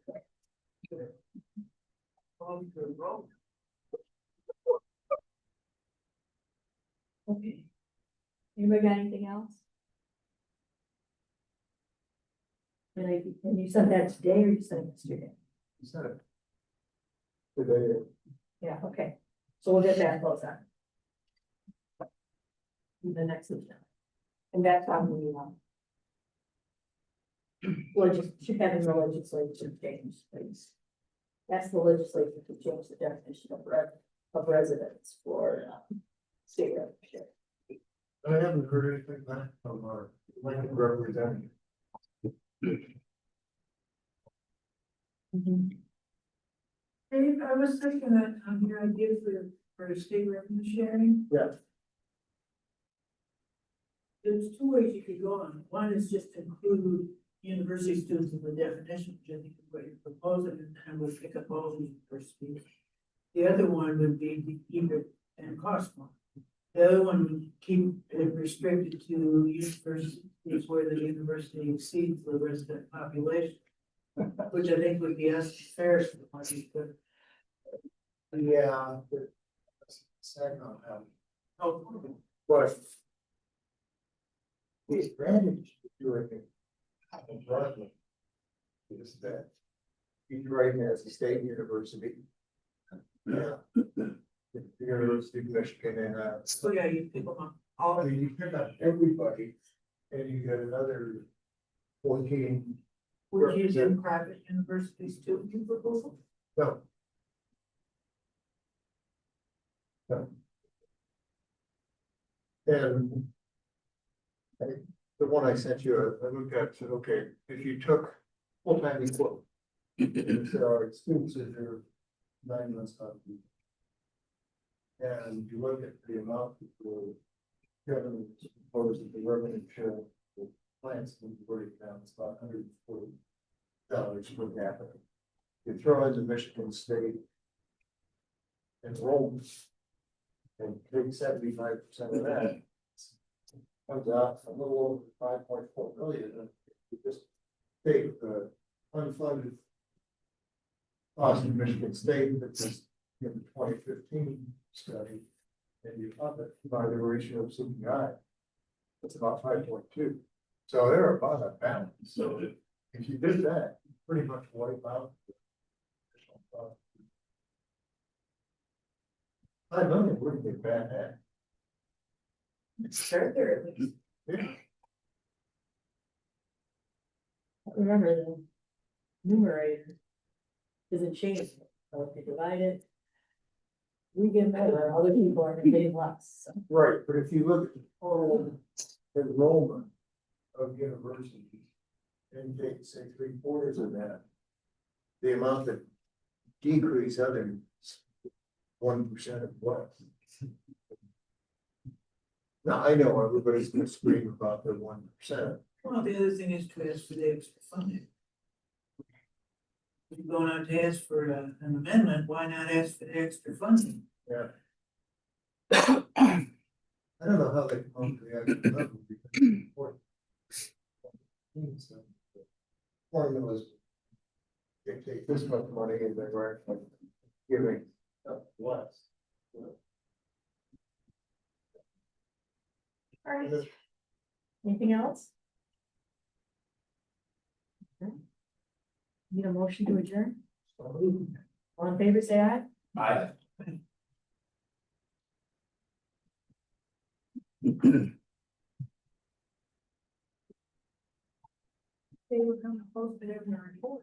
Okay. Anybody got anything else? And you sent that today or you sent it yesterday? You said it. Today, Yeah, okay. So we'll get that close on. The next agenda. And that's on the, having the legislature change, please. That's the legislature to change the definition of residence for, state representative. I haven't heard anything back from our elected representative. Dave, I was thinking that on your idea for state revenue sharing. Yeah. There's two ways you could go on. One is just to include university students in the definition, which I think is what you're proposing, and would pick up all the universities. The other one would be to keep it and cost more. The other one would keep it restricted to universities where the university exceeds the resident population. Which I think would be as fair as the money, but. Yeah. Second on that. Oh, But. The advantage of doing it. In Broadway. Is that. Each right has a state university. Yeah. The University of Michigan and so yeah, you pick them up I all. mean, you pick up everybody. And you get another 14. Would you do private universities too, in proposal? No. No. And the one I sent you, I looked at, said, okay, if you took full-time equivalent. There are students that are 9 months out. And you look at the amount that the government proposes the revenue share plans to break down, it's about $140 per capita. You throw in the Michigan State enrollment and take 75% of that, comes out a little over 5.4 million. And you just take the unfunded cost of Michigan State that's just in the 2015 study, and you up it by the ratio of CPI, it's about 5.2. So they're about a balance. So if you did that, you pretty much wipe out. 5 million wouldn't be bad. Start there at least. Yeah. Remember the numerator isn't changing. So if you divide it, we get better, other people are getting less. So. Right, but if you look at the total enrollment of universities and take, say, 3/4 of that, the amount that decrease others, 1% of what? Now, I know everybody's gonna scream about the 1%. Well, the other thing is to ask for the extra funding. If you're going out to ask for an amendment, why not ask for the extra funding? Yeah. I don't know how they come up with the actual number. Because it's important. So, formulas. They take this much money and they were actually giving less. All right. Anything else? Okay. Need a motion to adjourn? All in favor, say aye. Aye. They were going to post it in the report.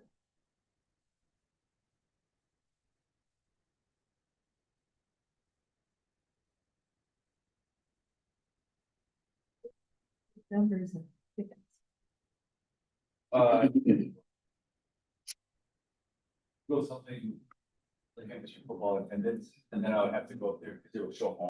Numbers and tickets. Go something like I mentioned football attendance, and then I would have to go up there because it would show home.